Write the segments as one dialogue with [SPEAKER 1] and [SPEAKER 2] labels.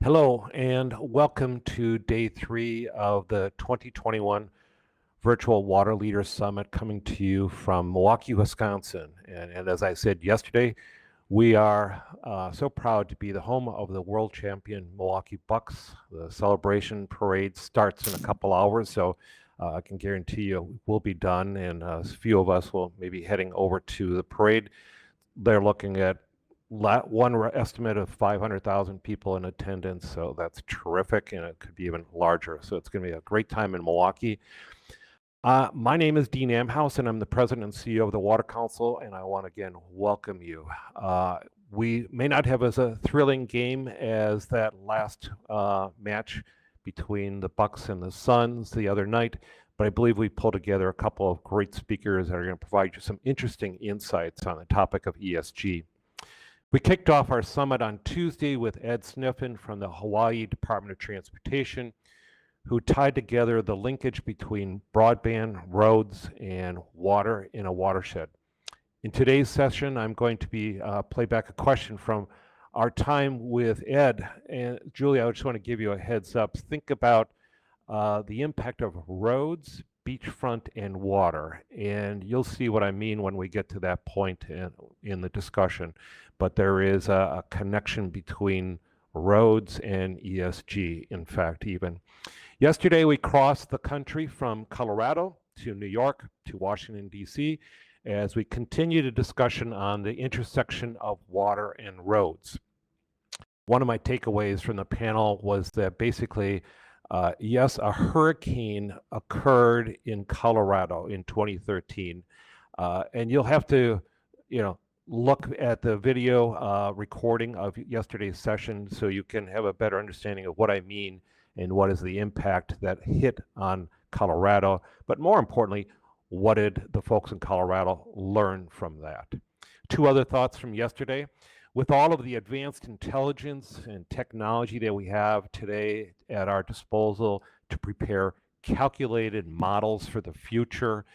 [SPEAKER 1] Hello, and welcome to day 3 of the 2021 Virtual Water Leaders Summit coming to you from Milwaukee, Wisconsin. And as I said yesterday, we are so proud to be the home of the world champion Milwaukee Bucks. The celebration parade starts in a couple hours, so I can guarantee you we'll be done, and a few of us will maybe heading over to the parade. They're looking at one estimate of 500,000 people in attendance, so that's terrific, and it could be even larger. So it's going to be a great time in Milwaukee. My name is Dean Amhouse, and I'm the president and CEO of the Water Council, and I want to again welcome you. We may not have as a thrilling game as that last match between the Bucks and the Suns the other night, but I believe we pulled together a couple of great speakers that are going to provide you some interesting insights on the topic of ESG. We kicked off our summit on Tuesday with Ed Sniffen from the Hawaii Department of Transportation, who tied together the linkage between broadband, roads, and water in a watershed. In today's session, I'm going to be play back a question from our time with Ed. And Julie, I just want to give you a heads up. Think about the impact of roads, beachfront, and water. And you'll see what I mean when we get to that point in the discussion. But there is a connection between roads and ESG, in fact, even. Yesterday, we crossed the country from Colorado to New York to Washington, D.C., as we continue the discussion on the intersection of water and roads. One of my takeaways from the panel was that basically, yes, a hurricane occurred in Colorado in 2013, and you'll have to, look at the video recording of yesterday's session so you can have a better understanding of what I mean and what is the impact that hit on Colorado. But more importantly, what did the folks in Colorado learn from that? Two other thoughts from yesterday. With all of the advanced intelligence and technology that we have today at our disposal to prepare calculated models for the future,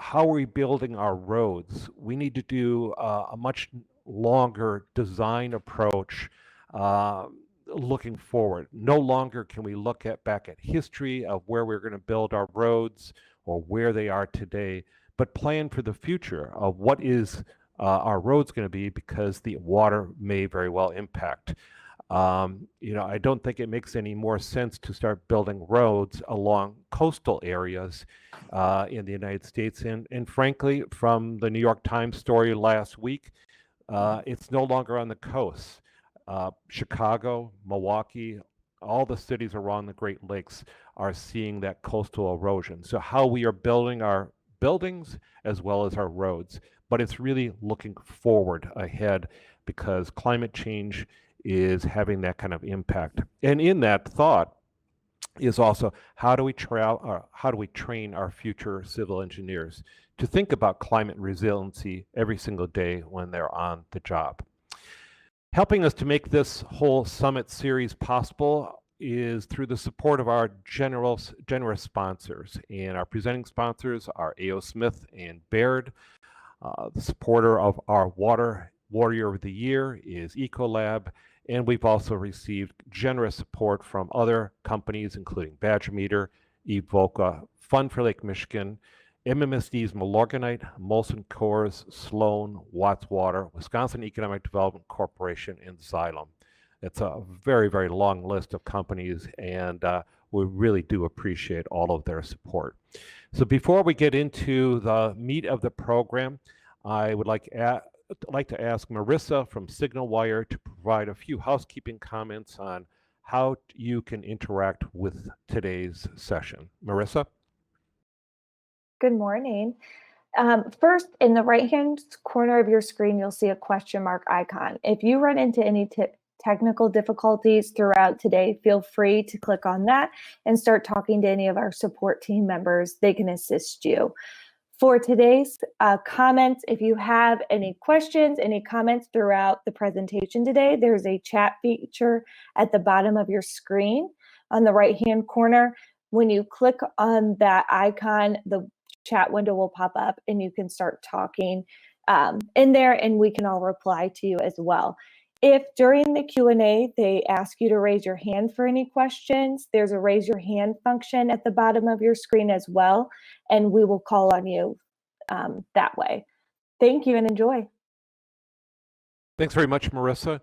[SPEAKER 1] how are we building our roads? We need to do a much longer design approach looking forward. No longer can we look back at history of where we're going to build our roads or where they are today, but plan for the future of what is our roads going to be, because the water may very well impact. I don't think it makes any more sense to start building roads along coastal areas in the United States. And frankly, from the New York Times story last week, it's no longer on the coast. Chicago, Milwaukee, all the cities around the Great Lakes are seeing that coastal erosion. So how we are building our buildings as well as our roads, but it's really looking forward ahead, because climate change is having that kind of impact. And in that thought is also, how do we train our future civil engineers to think about climate resiliency every single day when they're on the job? Helping us to make this whole summit series possible is through the support of our generous sponsors. And our presenting sponsors are A.O. Smith and Baird. The supporter of our Warrior of the Year is Ecolab. And we've also received generous support from other companies, including Badger Meter, Evoca, Fund for Lake Michigan, MMSD's Milorganite, Molson Coors, Sloan, Watts Water, Wisconsin Economic Development Corporation, and Xylem. It's a very, very long list of companies, and we really do appreciate all of their support. So before we get into the meat of the program, I would like to ask Marissa from SignalWire to provide a few housekeeping comments on how you can interact with today's session. Marissa?
[SPEAKER 2] Good morning. First, in the right-hand corner of your screen, you'll see a question mark icon. If you run into any technical difficulties throughout today, feel free to click on that and start talking to any of our support team members. They can assist you. For today's comments, if you have any questions, any comments throughout the presentation today, there's a chat feature at the bottom of your screen on the right-hand corner. When you click on that icon, the chat window will pop up and you can start talking in there, and we can all reply to you as well. If during the Q&A they ask you to raise your hand for any questions, there's a raise your hand function at the bottom of your screen as well, and we will call on you that way. Thank you and enjoy.
[SPEAKER 1] Thanks very much, Marissa.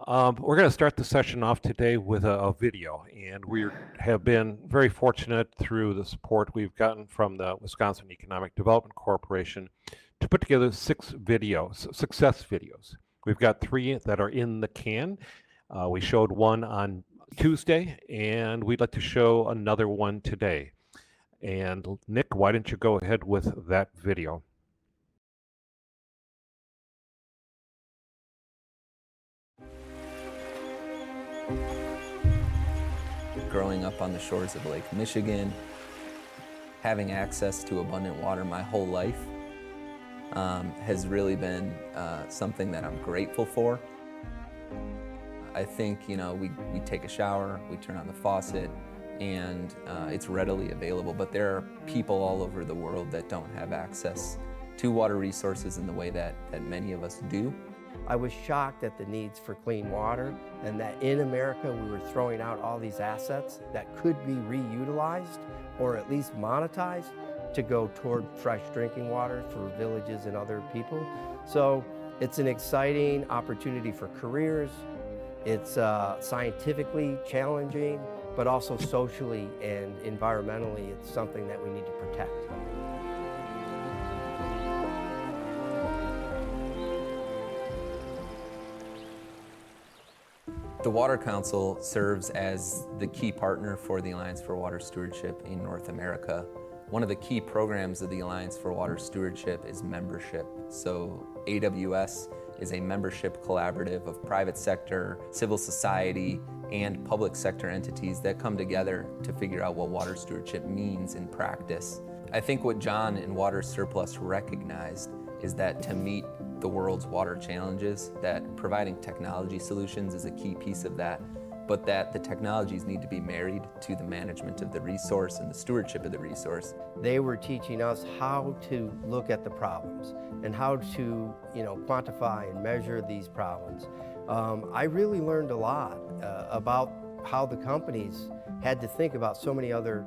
[SPEAKER 1] We're going to start the session off today with a video, and we have been very fortunate through the support we've gotten from the Wisconsin Economic Development Corporation to put together 6 videos, success videos. We've got 3 that are in the can. We showed one on Tuesday, and we'd like to show another one today. And Nick, why don't you go ahead with that video?
[SPEAKER 3] Growing up on the shores of Lake Michigan, having access to abundant water my whole life has really been something that I'm grateful for. I think, we take a shower, we turn on the faucet, and it's readily available, but there are people all over the world that don't have access to water resources in the way that many of us do.
[SPEAKER 4] I was shocked at the needs for clean water and that in America we were throwing out all these assets that could be reutilized or at least monetized to go toward fresh drinking water for villages and other people. So it's an exciting opportunity for careers. It's scientifically challenging, but also socially and environmentally, it's something that we need to protect.
[SPEAKER 3] The Water Council serves as the key partner for the Alliance for Water Stewardship in North America. One of the key programs of the Alliance for Water Stewardship is membership. So AWS is a membership collaborative of private sector, civil society, and public sector entities that come together to figure out what water stewardship means in practice. I think what John and Water Surplus recognized is that to meet the world's water challenges, that providing technology solutions is a key piece of that, but that the technologies need to be married to the management of the resource and the stewardship of the resource.
[SPEAKER 4] They were teaching us how to look at the problems and how to, quantify and measure these problems. I really learned a lot about how the companies had to think about so many other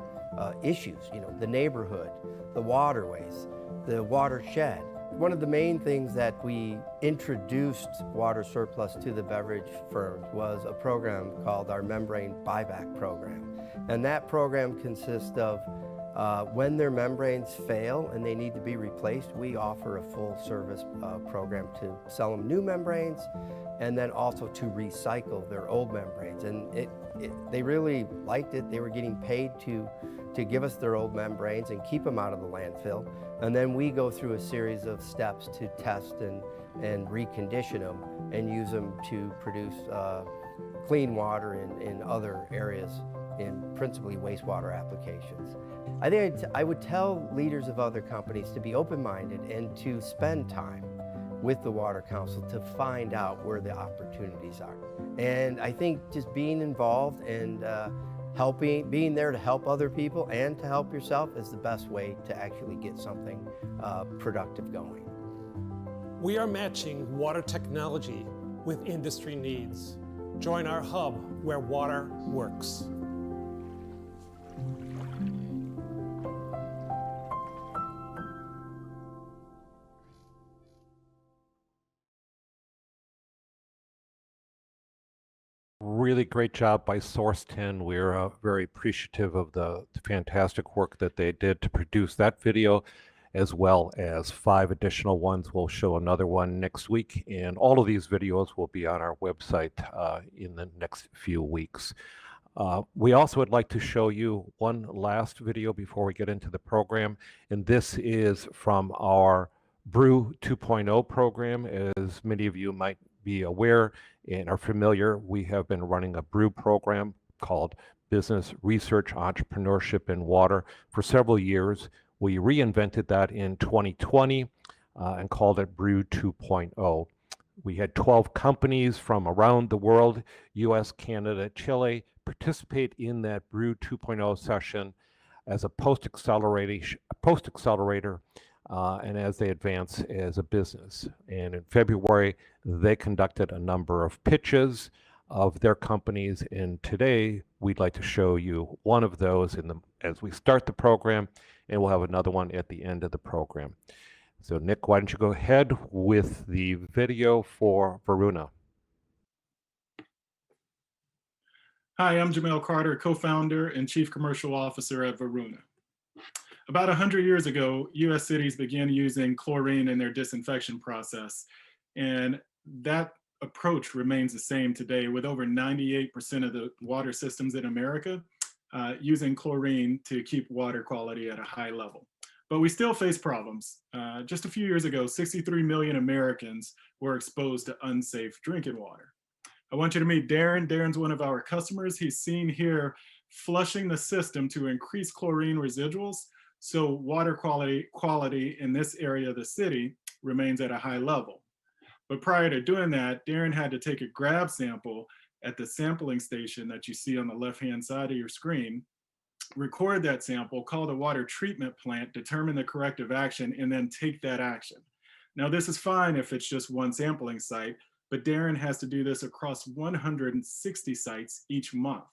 [SPEAKER 4] issues, the neighborhood, the waterways, the watershed. One of the main things that we introduced Water Surplus to the beverage firms was a program called our membrane buyback program. And that program consists of when their membranes fail and they need to be replaced, we offer a full service program to sell them new membranes and then also to recycle their old membranes. And they really liked it. They were getting paid to give us their old membranes and keep them out of the landfill. And then we go through a series of steps to test and recondition them and use them to produce clean water in other areas, in principally wastewater applications. I think I would tell leaders of other companies to be open-minded and to spend time with the Water Council to find out where the opportunities are. And I think just being involved and being there to help other people and to help yourself is the best way to actually get something productive going.
[SPEAKER 5] We are matching water technology with industry needs. Join our hub where water works.
[SPEAKER 1] Really great job by Source 10. We're very appreciative of the fantastic work that they did to produce that video, as well as 5 additional ones. We'll show another one next week, and all of these videos will be on our website in the next few weeks. We also would like to show you one last video before we get into the program, and this is from our Brew 2.0 program. As many of you might be aware and are familiar, we have been running a Brew program called Business Research Entrepreneurship in Water for several years. We reinvented that in 2020 and called it Brew 2.0. We had 12 companies from around the world, US, Canada, Chile, participate in that Brew 2.0 session as a post-accelerator and as they advance as a business. And in February, they conducted a number of pitches of their companies, and today we'd like to show you one of those as we start the program, and we'll have another one at the end of the program. So Nick, why don't you go ahead with the video for Varuna.
[SPEAKER 6] Hi, I'm Jamel Carter, co-founder and chief commercial officer at Varuna. About 100 years ago, US cities began using chlorine in their disinfection process, and that approach remains the same today, with over 98% of the water systems in America using chlorine to keep water quality at a high level. But we still face problems. Just a few years ago, 63 million Americans were exposed to unsafe drinking water. I want you to meet Darren. Darren's one of our customers. He's seen here flushing the system to increase chlorine residuals, so water quality in this area of the city remains at a high level. But prior to doing that, Darren had to take a grab sample at the sampling station that you see on the left-hand side of your screen, record that sample, call the water treatment plant, determine the corrective action, and then take that action. Now, this is fine if it's just one sampling site, but Darren has to do this across 160 sites each month.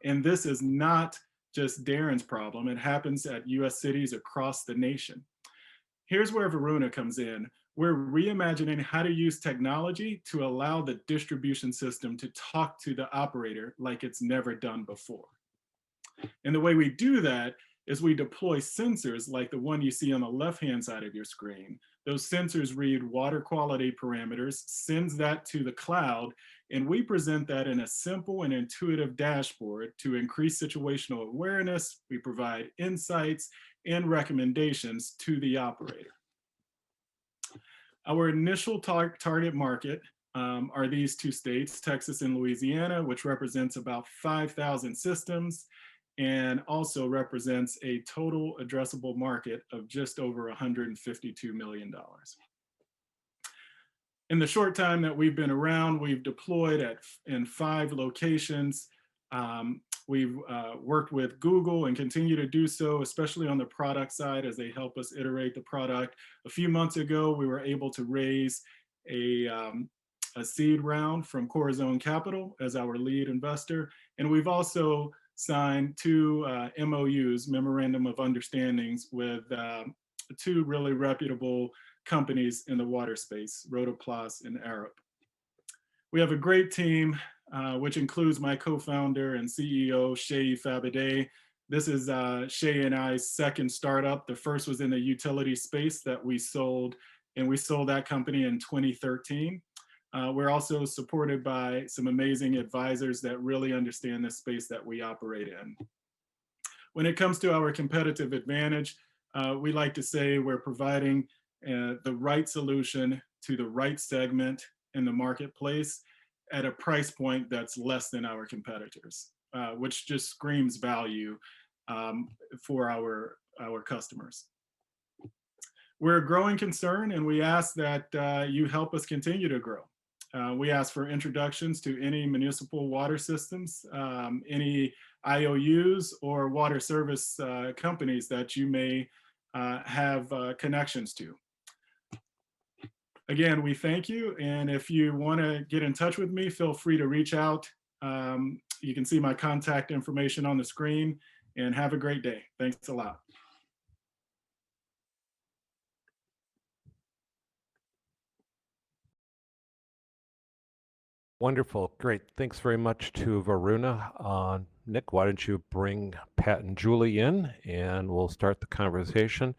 [SPEAKER 6] And this is not just Darren's problem. It happens at US cities across the nation. Here's where Varuna comes in. We're reimagining how to use technology to allow the distribution system to talk to the operator like it's never done before. And the way we do that is we deploy sensors like the one you see on the left-hand side of your screen. Those sensors read water quality parameters, sends that to the cloud, and we present that in a simple and intuitive dashboard to increase situational awareness. We provide insights and recommendations to the operator. Our initial target market are these two states, Texas and Louisiana, which represents about 5,000 systems, and also represents a total addressable market of just over $152 million. In the short time that we've been around, we've deployed in 5 locations. We've worked with Google and continue to do so, especially on the product side as they help us iterate the product. A few months ago, we were able to raise a seed round from Corazon Capital as our lead investor. And we've also signed 2 MOUs, Memorandum of Understandings, with 2 really reputable companies in the water space, Rotoplas and Arup. We have a great team, which includes my co-founder and CEO, Shay Fabide. This is Shay and I's second startup. The first was in the utility space that we sold, and we sold that company in 2013. We're also supported by some amazing advisors that really understand the space that we operate in. When it comes to our competitive advantage, we like to say we're providing the right solution to the right segment in the marketplace at a price point that's less than our competitors, which just screams value for our customers. We're a growing concern, and we ask that you help us continue to grow. We ask for introductions to any municipal water systems, any IOUs or water service companies that you may have connections to. Again, we thank you, and if you want to get in touch with me, feel free to reach out. You can see my contact information on the screen, and have a great day. Thanks a lot.
[SPEAKER 1] Wonderful, great. Thanks very much to Varuna. Nick, why don't you bring Pat and Julie in, and we'll start the conversation.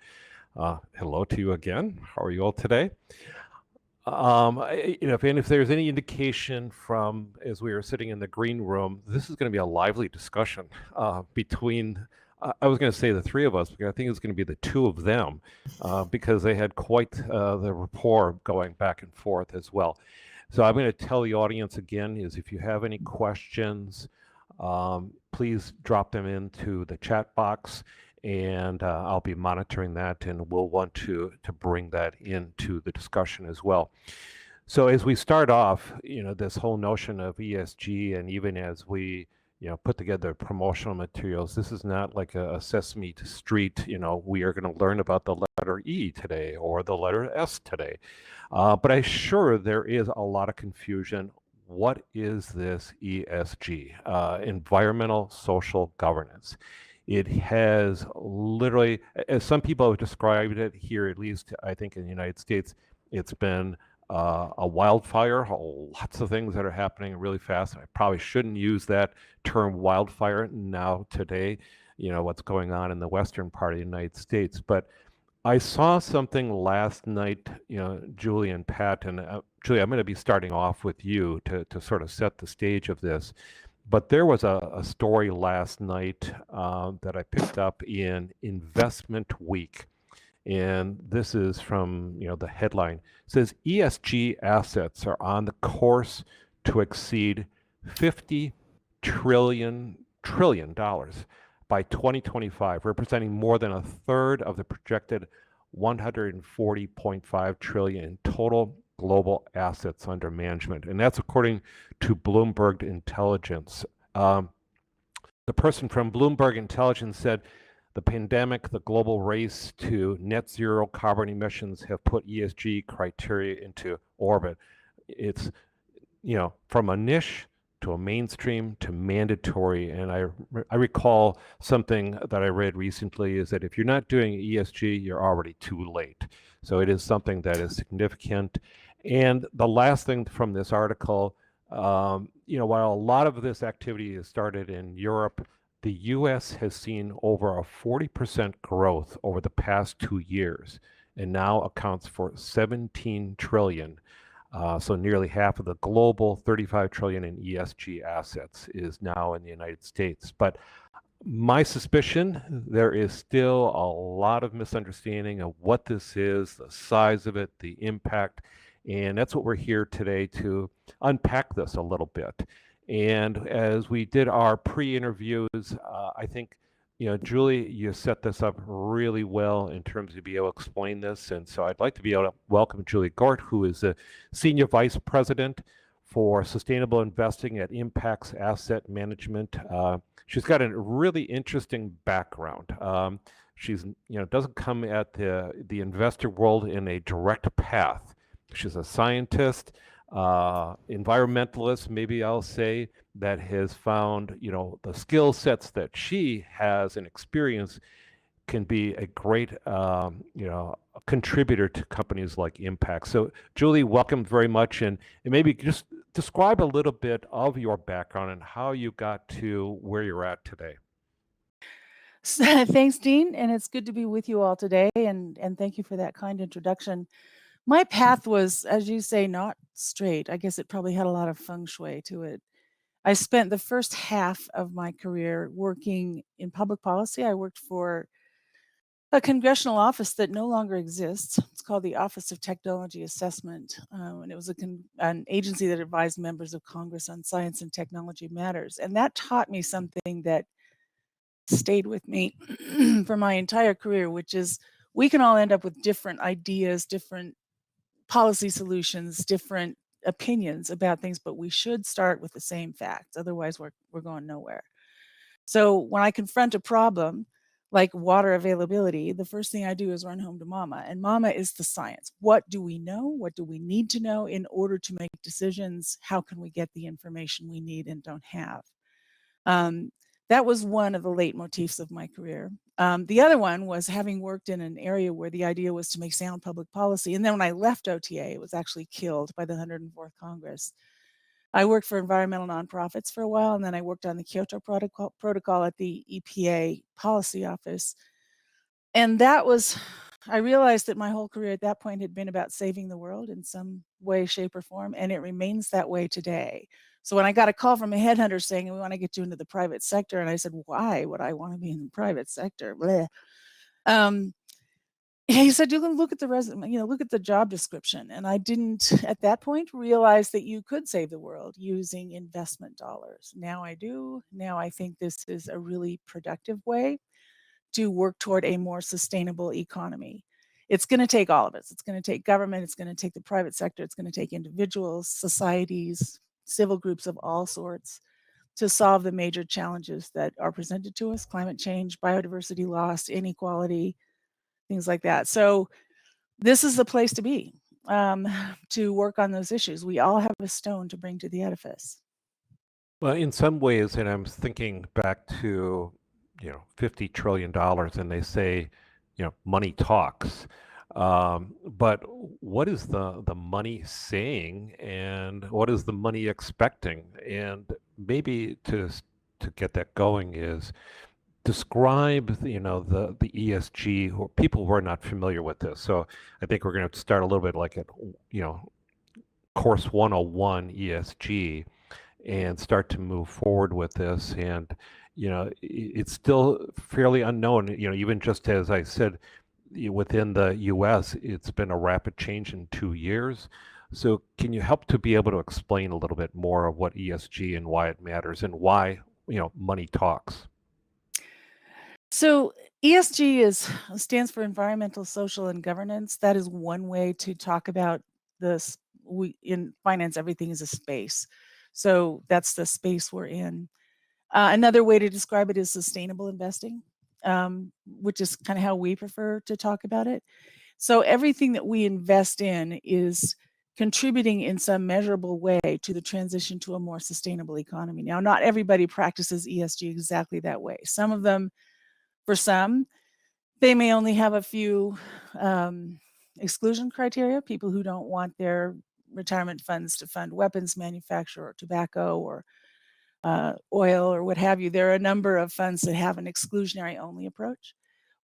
[SPEAKER 1] Hello to you again. How are you all today? If there's any indication from as we were sitting in the green room, this is going to be a lively discussion between, I was going to say the 3 of us, because I think it's going to be the 2 of them, because they had quite the rapport going back and forth as well. So I'm going to tell the audience again is if you have any questions, please drop them into the chat box, and I'll be monitoring that, and we'll want to bring that into the discussion as well. So as we start off, this whole notion of ESG, and even as we put together promotional materials. This is not like a Sesame Street, we are going to learn about the letter E today or the letter S today. But I'm sure there is a lot of confusion. What is this ESG? Environmental Social Governance. It has literally, as some people have described it here, at least I think in the United States, it's been a wildfire, lots of things that are happening really fast. I probably shouldn't use that term wildfire now today, what's going on in the western part of the United States. But I saw something last night, Julie and Pat, and Julie, I'm going to be starting off with you to sort of set the stage of this. But there was a story last night that I picked up in Investment Week. And this is from, the headline. It says ESG assets are on the course to exceed $50 trillion by 2025, representing more than a third of the projected 140.5 trillion in total global assets under management. And that's according to Bloomberg Intelligence. The person from Bloomberg Intelligence said, the pandemic, the global race to net zero carbon emissions have put ESG criteria into orbit. It's, from a niche to a mainstream to mandatory. And I recall something that I read recently is that if you're not doing ESG, you're already too late. So it is something that is significant. And the last thing from this article, while a lot of this activity has started in Europe, the U.S. has seen over a 40% growth over the past 2 years and now accounts for 17 trillion. So nearly half of the global 35 trillion in ESG assets is now in the United States. But my suspicion, there is still a lot of misunderstanding of what this is, the size of it, the impact. And that's what we're here today to unpack this a little bit. And as we did our pre-interviews, I think, Julie, you set this up really well in terms of being able to explain this. And so I'd like to be able to welcome Julie Gorte, who is the Senior Vice President for Sustainable Investing at Impax Asset Management. She's got a really interesting background. She's, doesn't come at the investor world in a direct path. She's a scientist, environmentalist, maybe I'll say, that has found, the skill sets that she has and experience can be a great, contributor to companies like Impax. So, Julie, welcome very much, and maybe just describe a little bit of your background and how you got to where you're at today.
[SPEAKER 7] Thanks, Dean, and it's good to be with you all today, and thank you for that kind introduction. My path was, as you say, not straight. I guess it probably had a lot of feng shui to it. I spent the first half of my career working in public policy. I worked for a congressional office that no longer exists. It's called the Office of Technology Assessment, and it was an agency that advised members of Congress on science and technology matters. And that taught me something that stayed with me for my entire career, which is we can all end up with different ideas, different policy solutions, different opinions about things, but we should start with the same facts. Otherwise, we're going nowhere. So when I confront a problem like water availability, the first thing I do is run home to mama. And mama is the science. What do we know? What do we need to know in order to make decisions? How can we get the information we need and don't have? That was one of the leitmotifs of my career. The other one was having worked in an area where the idea was to make sound public policy. And then when I left OTA, it was actually killed by the 104th Congress. I worked for environmental nonprofits for a while, and then I worked on the Kyoto Protocol at the EPA policy office. And I realized that my whole career at that point had been about saving the world in some way, shape, or form, and it remains that way today. So when I got a call from a headhunter saying, we want to get you into the private sector, and I said, why would I want to be in the private sector? He said, you can look at the resume, look at the job description. And I didn't, at that point, realize that you could save the world using investment dollars. Now I do. Now I think this is a really productive way to work toward a more sustainable economy. It's going to take all of us. It's going to take government. It's going to take the private sector. It's going to take individuals, societies, civil groups of all sorts. to solve the major challenges that are presented to us: climate change, biodiversity loss, inequality, things like that. So this is the place to be, to work on those issues. We all have a stone to bring to the edifice.
[SPEAKER 1] Well, in some ways, and I'm thinking back to, $50 trillion, and they say, money talks. But what is the money saying, and what is the money expecting? And maybe to get that going is describe, the ESG, or people who are not familiar with this. So I think we're going to start a little bit like at, course 101 ESG, and start to move forward with this. And it's still fairly unknown, even just as I said, within the US it's been a rapid change in 2 years. So can you help to be able to explain a little bit more of what ESG and why it matters, and why money talks?
[SPEAKER 7] So ESG stands for environmental, social, and governance. That is one way to talk about this. In finance, everything is a space. So that's the space we're in. Another way to describe it is sustainable investing, which is kind of how we prefer to talk about it. So everything that we invest in is contributing in some measurable way to the transition to a more sustainable economy. Now, not everybody practices ESG exactly that way. Some of them, for some, they may only have a few exclusion criteria, people who don't want their retirement funds to fund weapons manufacture or tobacco or oil or what have you. There are a number of funds that have an exclusionary only approach.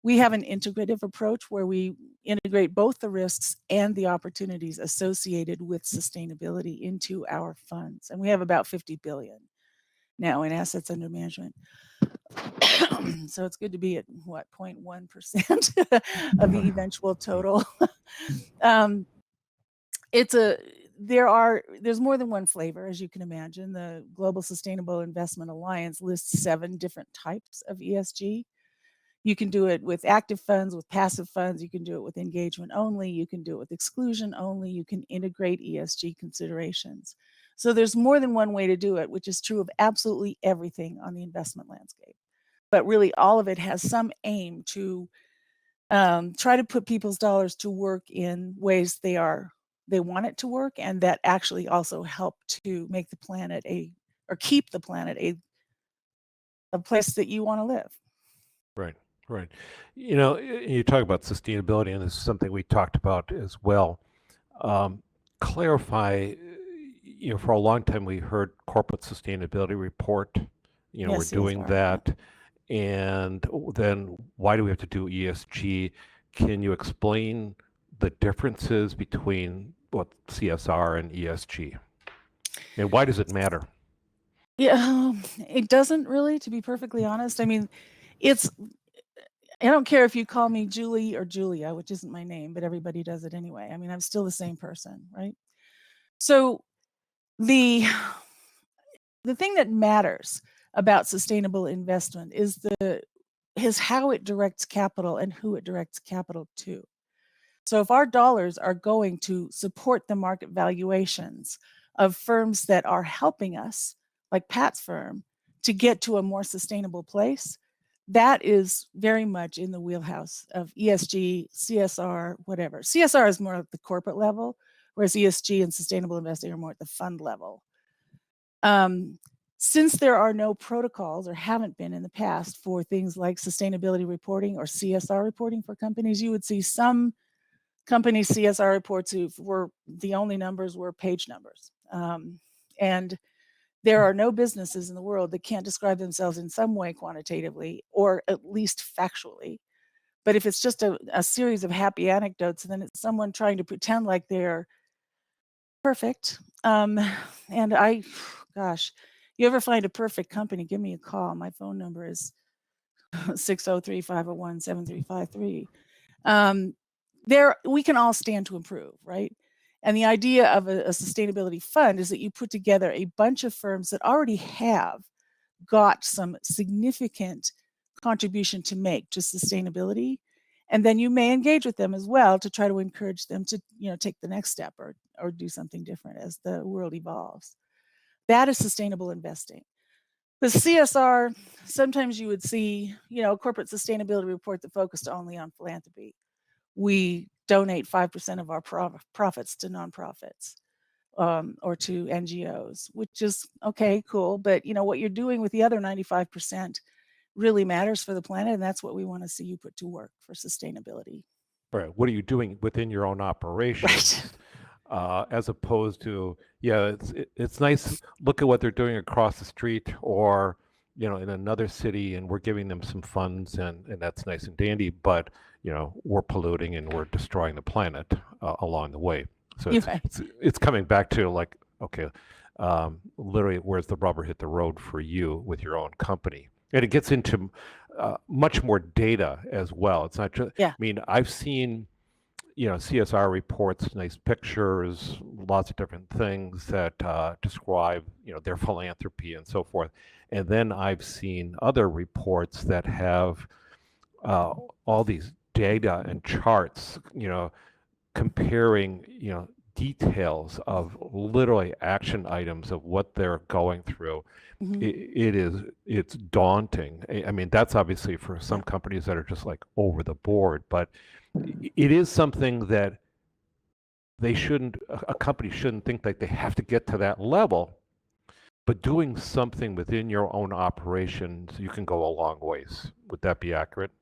[SPEAKER 7] We have an integrative approach where we integrate both the risks and the opportunities associated with sustainability into our funds. And we have about 50 billion now in assets under management. So it's good to be at 0.1% of the eventual total. There's more than one flavor, as you can imagine. The Global Sustainable Investment Alliance lists 7 different types of ESG. You can do it with active funds, with passive funds. You can do it with engagement only. You can do it with exclusion only. You can integrate ESG considerations. So there's more than one way to do it, which is true of absolutely everything on the investment landscape. But really, all of it has some aim to try to put people's dollars to work in ways they want it to work, and that actually also help to make the planet keep the planet a place that you want to live.
[SPEAKER 1] Right, right. You talk about sustainability, and this is something we talked about as well. Clarify, for a long time we heard corporate sustainability report. We're
[SPEAKER 7] Yes,
[SPEAKER 1] doing
[SPEAKER 7] CSR,
[SPEAKER 1] that. And then why do we have to do ESG? Can you explain the differences between CSR and ESG? And why does it matter?
[SPEAKER 7] Yeah, it doesn't really, to be perfectly honest. I mean, I don't care if you call me Julie or Julia, which isn't my name, but everybody does it anyway. I mean, I'm still the same person, right? So the thing that matters about sustainable investment is how it directs capital and who it directs capital to. So if our dollars are going to support the market valuations of firms that are helping us, like Pat's firm, to get to a more sustainable place, that is very much in the wheelhouse of ESG, CSR, whatever. CSR is more at the corporate level, whereas ESG and sustainable investing are more at the fund level. Since there are no protocols, or haven't been in the past, for things like sustainability reporting or CSR reporting for companies, you would see some company CSR reports the only numbers were page numbers. And there are no businesses in the world that can't describe themselves in some way quantitatively, or at least factually. But if it's just a series of happy anecdotes, then it's someone trying to pretend like they're perfect. And gosh, you ever find a perfect company, give me a call. My phone number is 603-501-7353. We can all stand to improve, right? And the idea of a sustainability fund is that you put together a bunch of firms that already have got some significant contribution to make to sustainability, and then you may engage with them as well to try to encourage them to take the next step or do something different as the world evolves. That is sustainable investing. The CSR, sometimes you would see, a corporate sustainability report that focused only on philanthropy. We donate 5% of our profits to nonprofits or to NGOs, which is okay, cool. But what you're doing with the other 95% really matters for the planet, and that's what we want to see you put to work for sustainability.
[SPEAKER 1] Right. What are you doing within your own operations?
[SPEAKER 7] Right.
[SPEAKER 1] As opposed to, yeah, it's nice. Look at what they're doing across the street, or in another city, and we're giving them some funds, and that's nice and dandy. But we're polluting and we're destroying the planet along the way. So
[SPEAKER 7] You're right.
[SPEAKER 1] it's coming back to like, okay, literally, where's the rubber hit the road for you with your own company? And it gets into much more data as well. It's not just.
[SPEAKER 7] Yeah.
[SPEAKER 1] I mean, I've seen CSR reports, nice pictures, lots of different things that describe, their philanthropy and so forth. And then I've seen other reports that have all these data and charts, comparing, details of literally action items of what they're going through.
[SPEAKER 7] Mhm.
[SPEAKER 1] It's daunting. I mean, that's obviously for some companies that are just like over the board, but it is something that a company shouldn't think that they have to get to that level, but doing something within your own operations, you can go a long ways. Would that be accurate?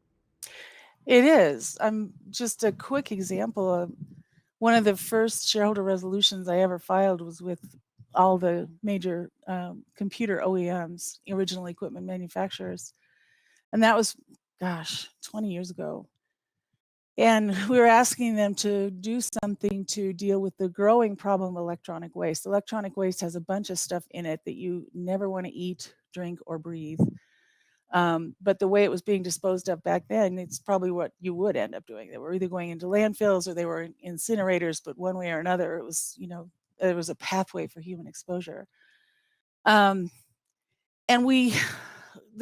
[SPEAKER 7] It is. I'm just a quick example of one of the first shareholder resolutions I ever filed was with all the major computer OEMs, original equipment manufacturers. And that was, 20 years ago. And we were asking them to do something to deal with the growing problem of electronic waste. Electronic waste has a bunch of stuff in it that you never want to eat, drink, or breathe. But the way it was being disposed of back then, it's probably what you would end up doing. They were either going into landfills or they were incinerators, but one way or another, it was, there was a pathway for human exposure. And when we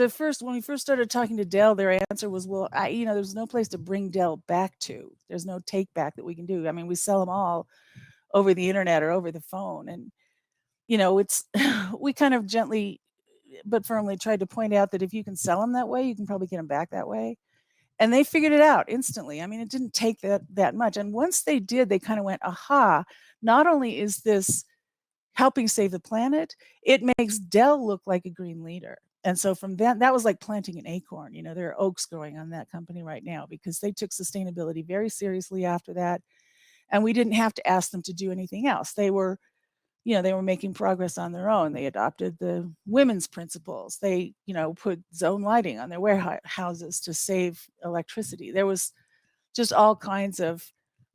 [SPEAKER 7] first started talking to Dell, their answer was, well, there's no place to bring Dell back to. There's no take back that we can do. I mean, we sell them all over the internet or over the phone. And, it's, we kind of gently but firmly tried to point out that if you can sell them that way, you can probably get them back that way. And they figured it out instantly. I mean, it didn't take that much. And once they did, they kind of went, aha, not only is this helping save the planet, it makes Dell look like a green leader. And so from that was like planting an acorn. There are oaks growing on that company right now because they took sustainability very seriously after that. And we didn't have to ask them to do anything else. They were making progress on their own. They adopted the women's principles. They, put zone lighting on their warehouses to save electricity. There was just all kinds of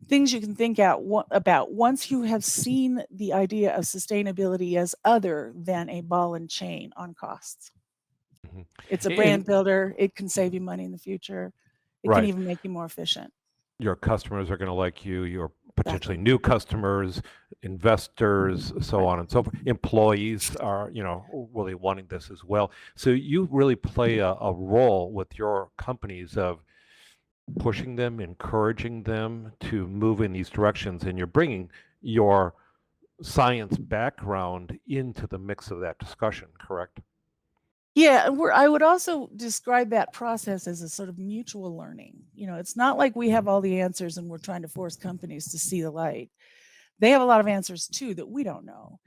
[SPEAKER 7] things you can think out about once you have seen the idea of sustainability as other than a ball and chain on costs.
[SPEAKER 1] Mhm.
[SPEAKER 7] It's a
[SPEAKER 1] And
[SPEAKER 7] brand builder. It can save you money in the future. It can
[SPEAKER 1] right,
[SPEAKER 7] even make you more efficient.
[SPEAKER 1] your customers are going to like you. Your potentially
[SPEAKER 7] Exactly.
[SPEAKER 1] new customers, investors, so
[SPEAKER 7] Right.
[SPEAKER 1] on and so forth. Employees are, really wanting this as well. So you really play a role with your companies of pushing them, encouraging them to move in these directions, and you're bringing your science background into the mix of that discussion, correct?
[SPEAKER 7] Yeah, I would also describe that process as a sort of mutual learning. It's not like we have all the answers and we're trying to force companies to see the light. They have a lot of answers too that we don't know.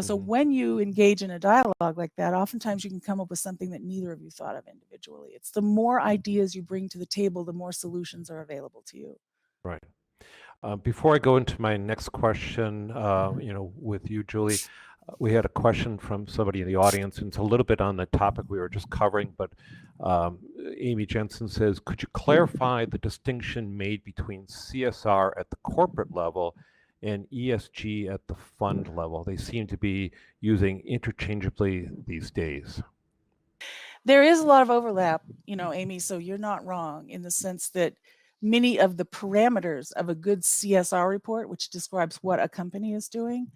[SPEAKER 7] So
[SPEAKER 1] Mhm.
[SPEAKER 7] when you engage in a dialogue like that, oftentimes you can come up with something that neither of you thought of individually. It's the more ideas you bring to the table, the more solutions are available to you.
[SPEAKER 1] Right. Before I go into my next question, with you, Julie, we had a question from somebody in the audience, and it's a little bit on the topic we were just covering, but Amy Jensen says, could you clarify the distinction made between CSR at the corporate level and ESG at the fund level? They seem to be using interchangeably these days.
[SPEAKER 7] There is a lot of overlap, Amy, so you're not wrong in the sense that many of the parameters of a good CSR report, which describes what a company is doing,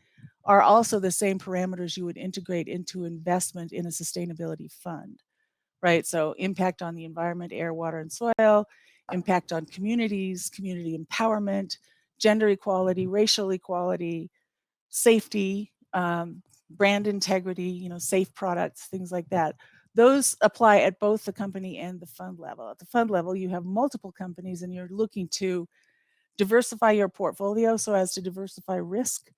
[SPEAKER 7] are also the same parameters you would integrate into investment in a sustainability fund, right? So impact on the environment, air, water, and soil, impact on communities, community empowerment, gender equality, racial equality, safety, brand integrity, safe products, things like that. Those apply at both the company and the fund level. At the fund level, you have multiple companies and you're looking to diversify your portfolio so as to diversify risk.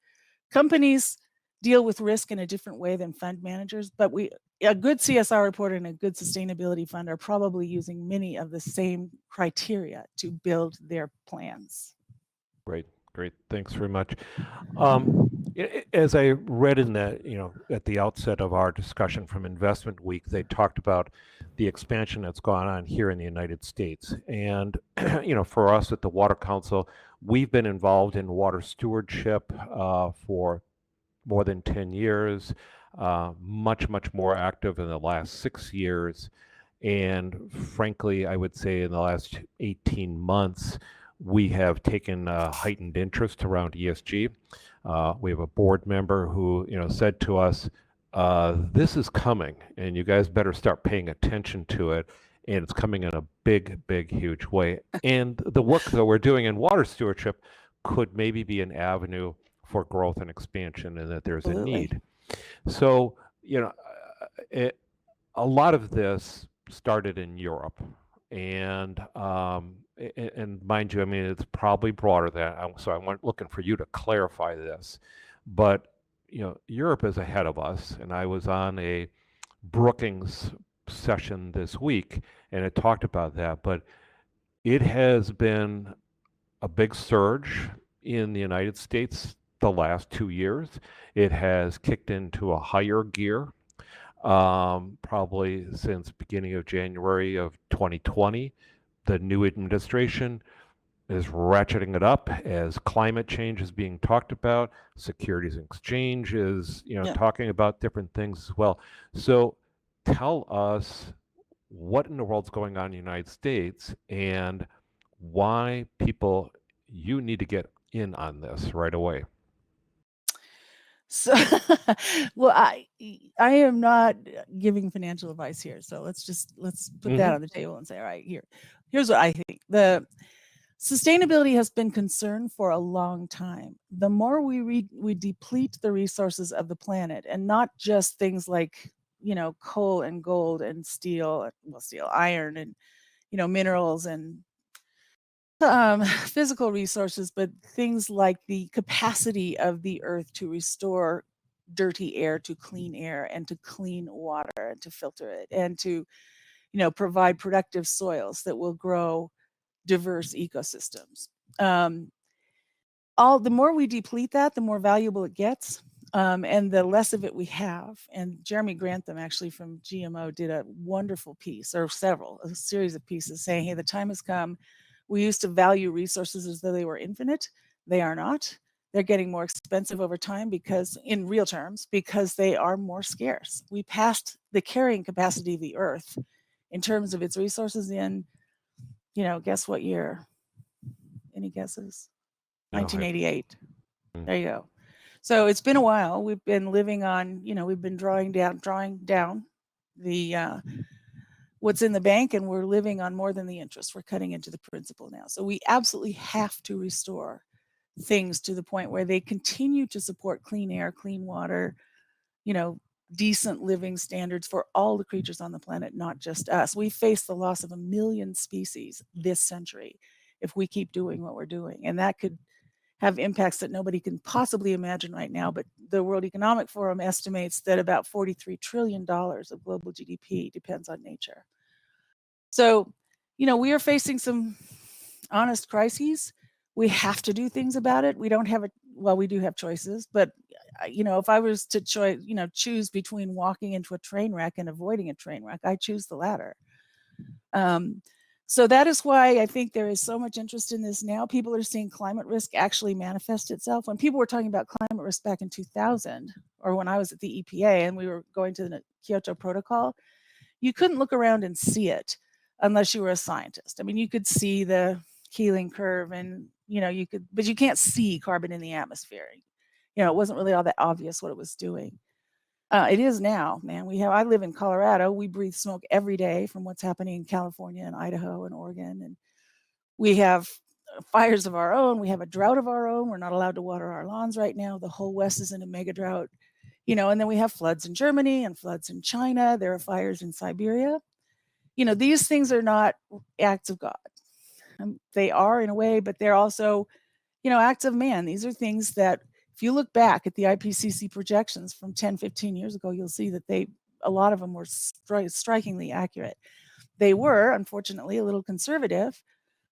[SPEAKER 7] Companies deal with risk in a different way than fund managers, but a good CSR report and a good sustainability fund are probably using many of the same criteria to build their plans.
[SPEAKER 1] Great. Thanks very much. As I read in the, at the outset of our discussion from Investment Week, they talked about the expansion that's gone on here in the United States. And, for us at the Water Council, we've been involved in water stewardship for more than 10 years, much more active in the last 6 years. And frankly, I would say in the last 18 months, we have taken a heightened interest around ESG. We have a board member who, said to us, this is coming and you guys better start paying attention to it. And it's coming in a big, huge way. And the work that we're doing in water stewardship could maybe be an avenue for growth and expansion, and that there's
[SPEAKER 7] Absolutely.
[SPEAKER 1] a need. So, a lot of this started in Europe. And mind you, I mean, it's probably broader than that. So I'm looking for you to clarify this. But, Europe is ahead of us. And I was on a Brookings session this week, and it talked about that. But it has been a big surge in the United States the last 2 years. It has kicked into a higher gear, probably since beginning of January of 2020. The new administration is ratcheting it up as climate change is being talked about. Securities and Exchange is, talking about different things as well. So tell us what in the world's going on in the United States and why you need to get in on this right away.
[SPEAKER 7] So, well, I am not giving financial advice here. So let's put that on the table and say, all right, here's what I think. The sustainability has been concerned for a long time. The more we deplete the resources of the planet, and not just things like, coal and gold and steel, iron and, minerals and physical resources, but things like the capacity of the earth to restore dirty air to clean air and to clean water and to filter it and to, provide productive soils that will grow diverse ecosystems. The more we deplete that, the more valuable it gets. And the less of it we have. And Jeremy Grantham, actually from GMO, did a wonderful piece, or a series of pieces saying, hey, the time has come. We used to value resources as though they were infinite. They are not. They're getting more expensive over time in real terms, because they are more scarce. We passed the carrying capacity of the earth in terms of its resources in, guess what year? Any guesses? 1988. There you go. So it's been a while. We've been living on, we've been drawing down the what's in the bank, and we're living on more than the interest. We're cutting into the principal now. So we absolutely have to restore things to the point where they continue to support clean air, clean water, decent living standards for all the creatures on the planet, not just us. We face the loss of 1 million species this century if we keep doing what we're doing. And that could have impacts that nobody can possibly imagine right now. But the World Economic Forum estimates that about $43 trillion of global GDP depends on nature. So, we are facing some honest crises. We have to do things about it. We don't have we do have choices, but if I was to choose between walking into a train wreck and avoiding a train wreck, I choose the latter. So that is why I think there is so much interest in this now. People are seeing climate risk actually manifest itself. When people were talking about climate risk back in 2000, or when I was at the EPA and we were going to the Kyoto Protocol, you couldn't look around and see it unless you were a scientist. I mean, you could see the Keeling curve and, but you can't see carbon in the atmosphere. It wasn't really all that obvious what it was doing. It is now, man. I live in Colorado. We breathe smoke every day from what's happening in California and Idaho and Oregon. And we have fires of our own. We have a drought of our own. We're not allowed to water our lawns right now. The whole West is in a mega drought. And then we have floods in Germany and floods in China. There are fires in Siberia. These things are not acts of God. They are in a way, but they're also, acts of man. These are things that if you look back at the IPCC projections from 10, 15 years ago, you'll see that a lot of them were strikingly accurate. They were, unfortunately, a little conservative.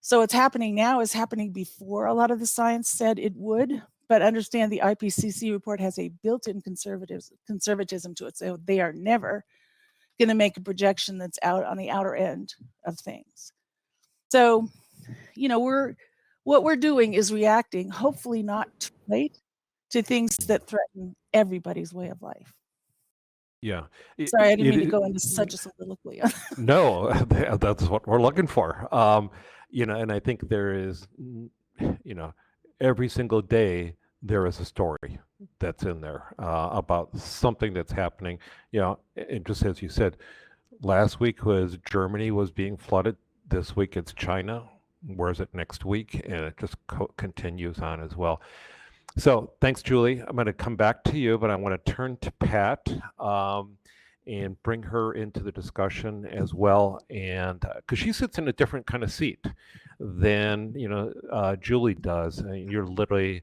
[SPEAKER 7] So what's happening now is happening before a lot of the science said it would. But understand the IPCC report has a built-in conservatism to it. So they are never going to make a projection that's out on the outer end of things. So, what we're doing is reacting, hopefully not too late, to things that threaten everybody's way of life.
[SPEAKER 1] Yeah.
[SPEAKER 7] Sorry, I didn't mean to go into such a soliloquy.
[SPEAKER 1] No, that's what we're looking for. And I think there is, every single day there is a story that's in there about something that's happening. And just as you said, last week was Germany was being flooded. This week it's China. Where is it next week? And it just continues on as well. So thanks, Julie. I'm going to come back to you, but I want to turn to Pat and bring her into the discussion as well. And because she sits in a different kind of seat than Julie does. You're literally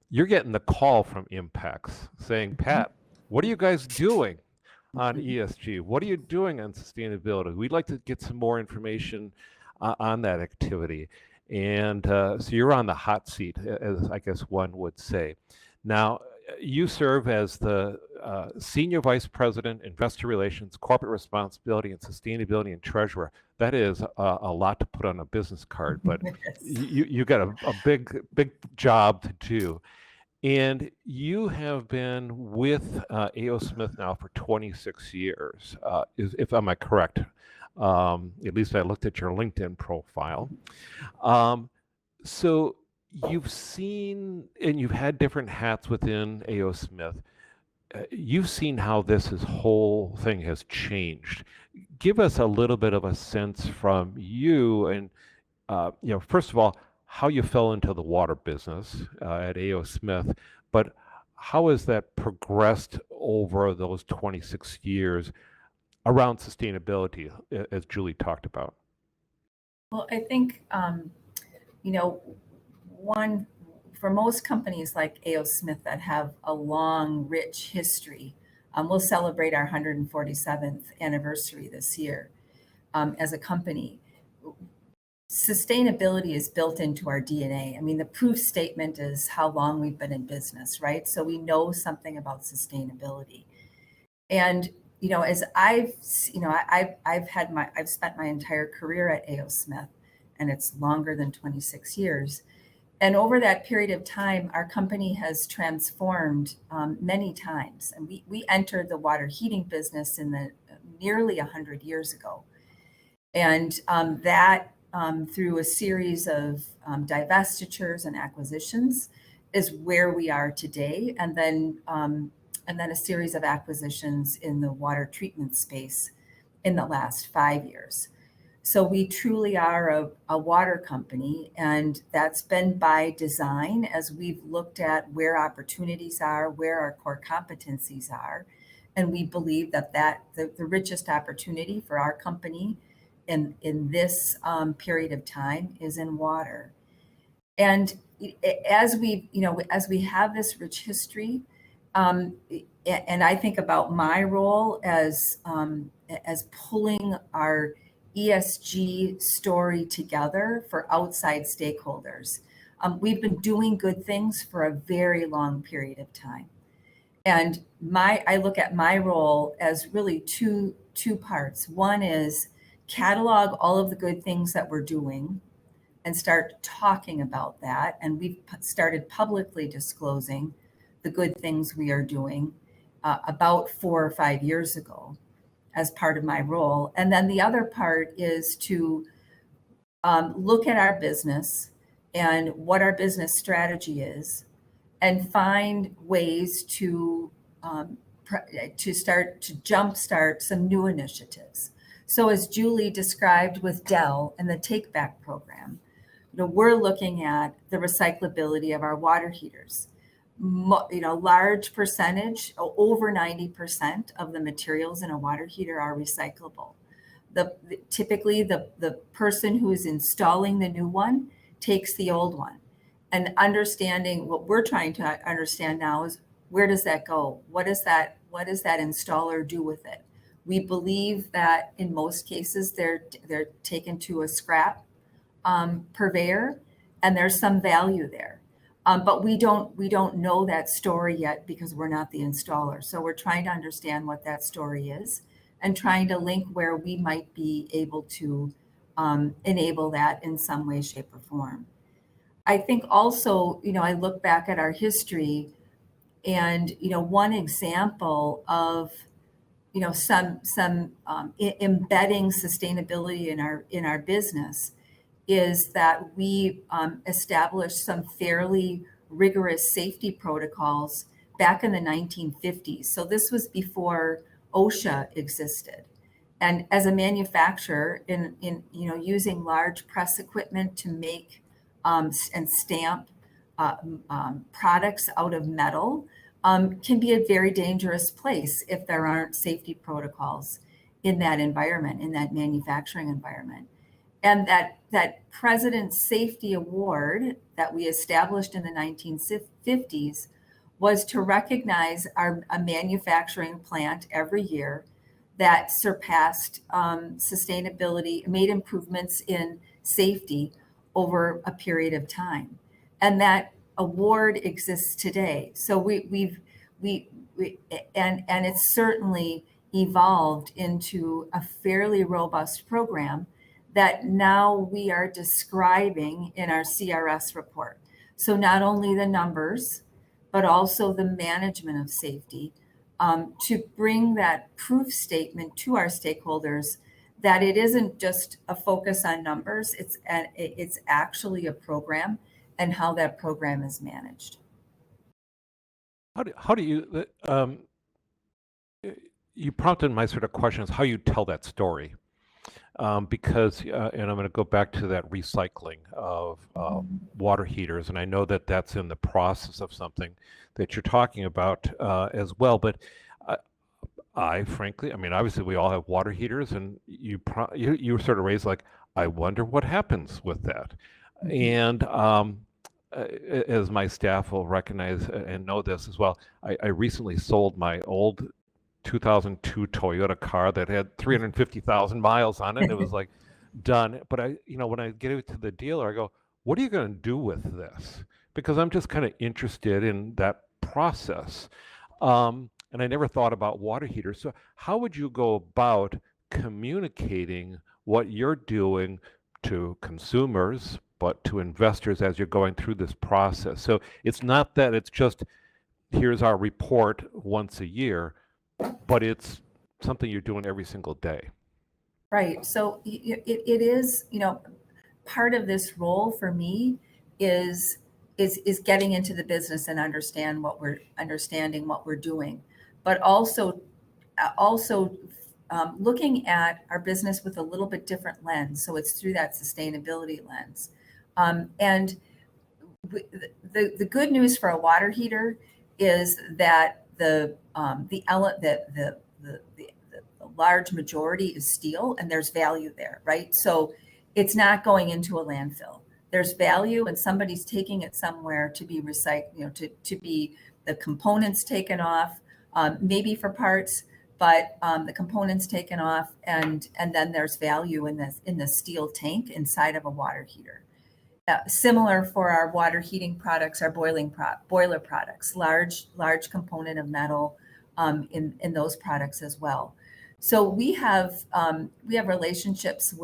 [SPEAKER 1] you're getting the call from Impax saying, Pat, what are you guys doing on ESG? What are you doing on sustainability? We'd like to get some more information on that activity. And so you're on the hot seat, as I guess one would say. Now, you serve as the Senior Vice President, Investor Relations, Corporate Responsibility, and Sustainability, and Treasurer. That is a lot to put on a business card, but you got a big job to do. And you have been with A.O. Smith now for 26 years, if am I correct? At least I looked at your LinkedIn profile. So you've seen, and you've had different hats within A.O. Smith. You've seen how this whole thing has changed. Give us a little bit of a sense from you, and first of all, how you fell into the water business at A.O. Smith, but how has that progressed over those 26 years around sustainability, as Julie talked about?
[SPEAKER 8] Well, I think, one, for most companies like A.O. Smith that have a long, rich history, we'll celebrate our 147th anniversary this year as a company. Sustainability is built into our DNA. I mean, the proof statement is how long we've been in business, right? So we know something about sustainability. And as I've spent my entire career at A.O. Smith, and it's longer than 26 years. And over that period of time, our company has transformed many times. And we entered the water heating business in nearly 100 years ago. And that through a series of divestitures and acquisitions is where we are today. And then a series of acquisitions in the water treatment space in the last 5 years. So we truly are a water company, and that's been by design as we've looked at where opportunities are, where our core competencies are. And we believe that the richest opportunity for our company in this period of time is in water. And as we have this rich history, and I think about my role as pulling our ESG story together for outside stakeholders. We've been doing good things for a very long period of time. And I look at my role as really two parts. One is catalog all of the good things that we're doing and start talking about that. And we've started publicly disclosing the good things we are doing about 4 or 5 years ago as part of my role. And then the other part is to look at our business and what our business strategy is and find ways to start to jumpstart some new initiatives. So as Julie described with Dell and the Take Back program, we're looking at the recyclability of our water heaters. large percentage, over 90% of the materials in a water heater are recyclable. Typically, the person who is installing the new one takes the old one. And understanding what we're trying to understand now is, where does that go? What does that installer do with it? We believe that in most cases they're taken to a scrap purveyor, and there's some value there. But we don't know that story yet because we're not the installer. So we're trying to understand what that story is and trying to link where we might be able to enable that in some way, shape, or form. I think also, I look back at our history, and one example of some embedding sustainability in our business is that we established some fairly rigorous safety protocols back in the 1950s. So this was before OSHA existed. And as a manufacturer, in using large press equipment to make and stamp products out of metal can be a very dangerous place if there aren't safety protocols in that environment, in that manufacturing environment. And that President's Safety Award that we established in the 1950s was to recognize a manufacturing plant every year that surpassed sustainability, made improvements in safety over a period of time. And that award exists today. So it's certainly evolved into a fairly robust program that now we are describing in our CRS report. So not only the numbers, but also the management of safety, to bring that proof statement to our stakeholders that it isn't just a focus on numbers, it's actually a program and how that program is managed.
[SPEAKER 1] How do you, you prompted my sort of question is how you tell that story. Because, and I'm going to go back to that recycling of water heaters, and I know that that's in the process of something that you're talking about as well. But I frankly, obviously we all have water heaters, and you were sort of raised like, I wonder what happens with that. And as my staff will recognize and know this as well, I recently sold my old 2002 Toyota car that had 350,000 miles on it. It was like done. But when I get it to the dealer, I go, what are you going to do with this? Because I'm just kind of interested in that process. And I never thought about water heaters. So how would you go about communicating what you're doing to consumers, but to investors as you're going through this process? So it's not that it's just, here's our report once a year, but it's something you're doing every single day.
[SPEAKER 8] Right. So it is, part of this role for me is getting into the business and understanding what we're doing, but also looking at our business with a little bit different lens. So it's through that sustainability lens. And the good news for a water heater is that the large majority is steel, and there's value there, right? So it's not going into a landfill. There's value, and somebody's taking it somewhere to be recycled, to be the components taken off, maybe for parts, but the components taken off, and then there's value in the steel tank inside of a water heater. Similar for our water heating products, our boiler products, large component of metal in those products as well. So we have relationships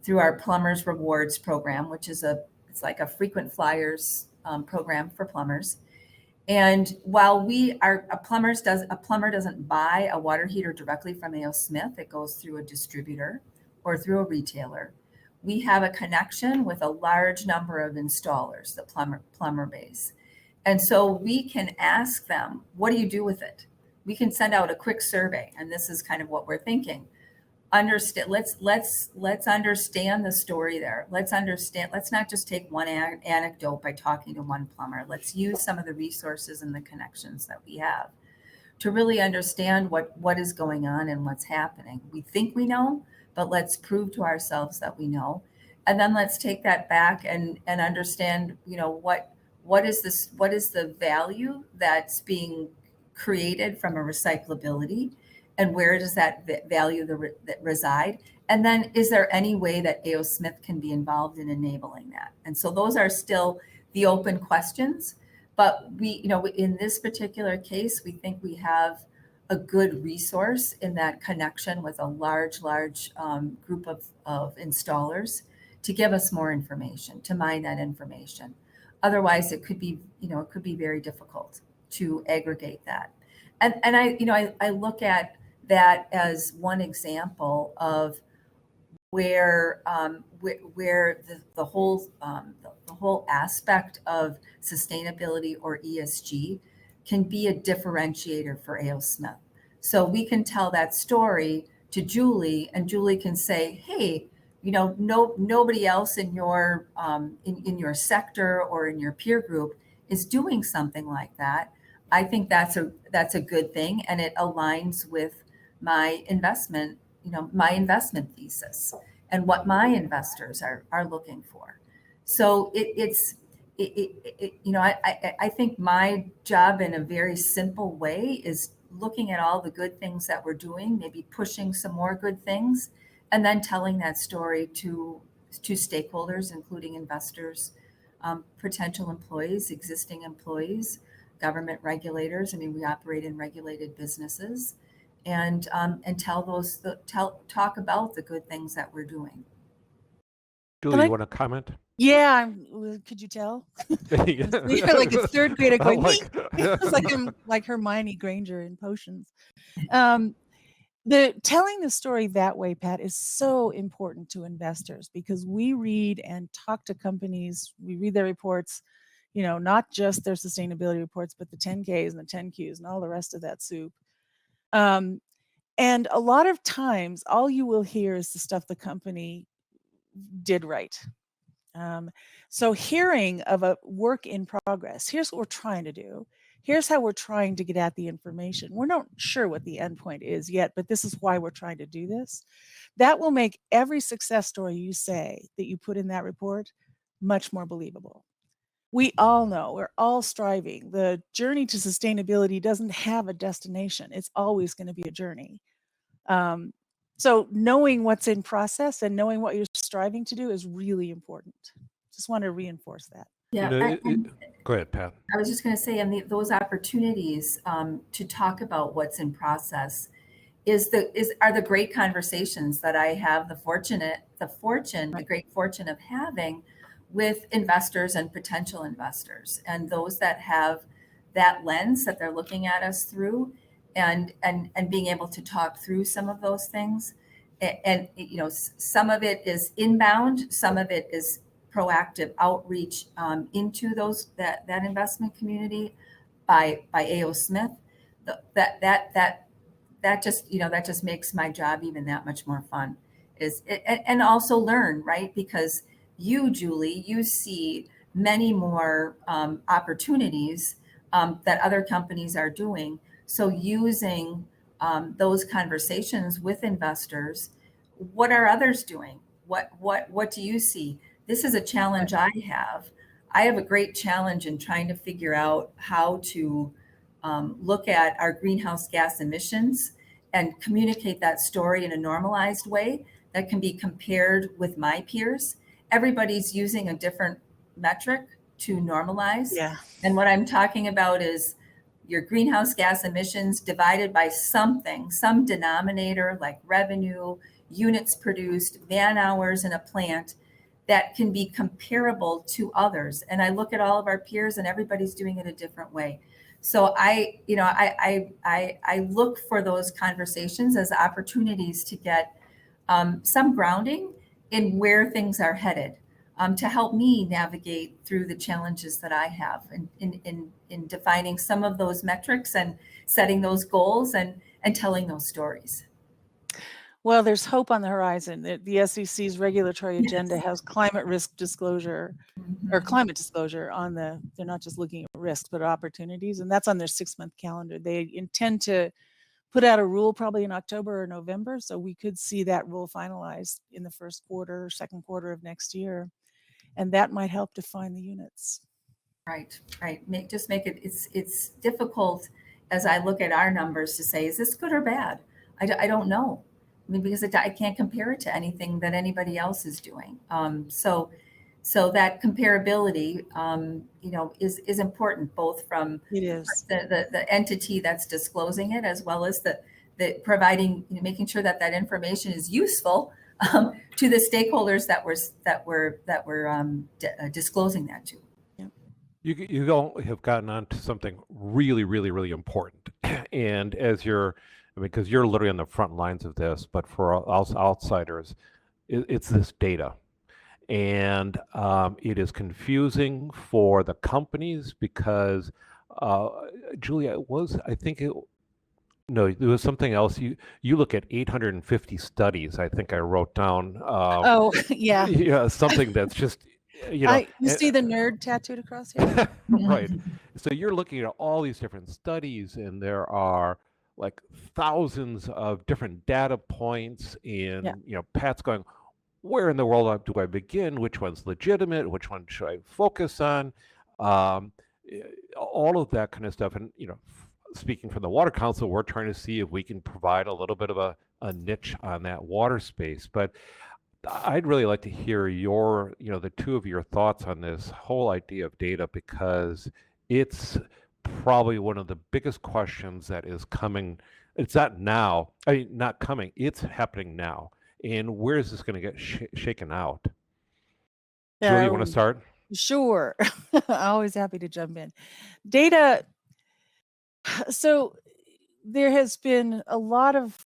[SPEAKER 8] through our Plumbers Rewards program, which is it's like a frequent flyers program for plumbers. And while a plumber doesn't buy a water heater directly from A.O. Smith, it goes through a distributor or through a retailer. We have a connection with a large number of installers, the plumber base. And so we can ask them, what do you do with it? We can send out a quick survey, and this is kind of what we're thinking. understand, let's understand the story there. Let's not just take one anecdote by talking to one plumber. Let's use some of the resources and the connections that we have to really understand what is going on and what's happening. We think we know, but let's prove to ourselves that we know. And then let's take that back and understand, what is the value that's being created from a recyclability, and where does that value that reside? And then is there any way that A.O. Smith can be involved in enabling that? And so those are still the open questions. But we, in this particular case, we think we have a good resource in that connection with a large group of installers to give us more information, to mine that information. Otherwise, it could be very difficult to aggregate that. And I look at that as one example of where the whole aspect of sustainability or ESG can be a differentiator for A.O. Smith. So we can tell that story to Julie, and Julie can say, "Hey, nobody else in your in your sector or in your peer group is doing something like that. I think that's a good thing, and it aligns with my investment thesis and what my investors are looking for." So I think my job in a very simple way is looking at all the good things that we're doing, maybe pushing some more good things, and then telling that story to stakeholders, including investors, potential employees, existing employees, government regulators. I mean, we operate in regulated businesses, and talk about the good things that we're doing.
[SPEAKER 1] Julie, you want to comment?
[SPEAKER 7] Yeah, could you tell? You're like a third grader going, it's like I'm like Hermione Granger in Potions. The telling the story that way, Pat, is so important to investors, because we read and talk to companies, we read their reports, not just their sustainability reports, but the 10Ks and the 10Qs and all the rest of that soup. And a lot of times, all you will hear is the stuff the company did right. So hearing of a work in progress, here's what we're trying to do. Here's how we're trying to get at the information. We're not sure what the end point is yet, but this is why we're trying to do this. That will make every success story you say that you put in that report much more believable. We all know, we're all striving. The journey to sustainability doesn't have a destination. It's always going to be a journey. So knowing what's in process and knowing what you're striving to do is really important. Just want to reinforce that.
[SPEAKER 8] Yeah.
[SPEAKER 1] Go ahead, Pat.
[SPEAKER 8] I was just going to say, those opportunities to talk about what's in process are the great conversations that I have the great fortune of having with investors and potential investors, and those that have that lens that they're looking at us through, and being able to talk through some of those things. And some of it is inbound, some of it is proactive outreach into that investment community by A.O. Smith. That just makes my job even that much more fun. And also learn, right? Because you, Julie, you see many more opportunities that other companies are doing. So using those conversations with investors, what are others doing? What do you see? This is a challenge I have. I have a great challenge in trying to figure out how to look at our greenhouse gas emissions and communicate that story in a normalized way that can be compared with my peers. Everybody's using a different metric to normalize.
[SPEAKER 7] Yeah.
[SPEAKER 8] And what I'm talking about is your greenhouse gas emissions divided by something, some denominator like revenue, units produced, man hours in a plant, that can be comparable to others. And I look at all of our peers and everybody's doing it a different way. So I look for those conversations as opportunities to get some grounding in where things are headed, to help me navigate through the challenges that I have in defining some of those metrics and setting those goals and telling those stories.
[SPEAKER 7] Well, there's hope on the horizon. The SEC's regulatory agenda has climate risk disclosure or climate disclosure on they're not just looking at risks, but opportunities. And that's on their 6-month calendar. They intend to put out a rule probably in October or November. So we could see that rule finalized in the first quarter or second quarter of next year. And that might help define the units.
[SPEAKER 8] Right. Just make it, it's difficult as I look at our numbers to say, is this good or bad? I don't know. I mean, because I can't compare it to anything that anybody else is doing. So that comparability, is important, both from
[SPEAKER 7] It is
[SPEAKER 8] the entity that's disclosing it, as well as the providing, making sure that information is useful to the stakeholders that we're disclosing that to.
[SPEAKER 1] You all have gotten onto something really, really, really important. And as because you're literally on the front lines of this, but for us outsiders, it's this data. And it is confusing for the companies because, Julia, no, there was something else. You look at 850 studies, I think I wrote down.
[SPEAKER 7] Yeah.
[SPEAKER 1] Yeah, something that's just,
[SPEAKER 7] you see the nerd tattooed across here?
[SPEAKER 1] Right. So you're looking at all these different studies, and there are like thousands of different data points, and Pat's going, where in the world do I begin? Which one's legitimate? Which one should I focus on? All of that kind of stuff. And speaking from the Water Council, we're trying to see if we can provide a little bit of a niche on that water space. But I'd really like to hear the two of your thoughts on this whole idea of data, because it's probably one of the biggest questions that is coming. It's not now, not coming, it's happening now. And where is this going to get shaken out? Julie, you want to start?
[SPEAKER 7] Sure. Always happy to jump in. Data. So there has been a lot of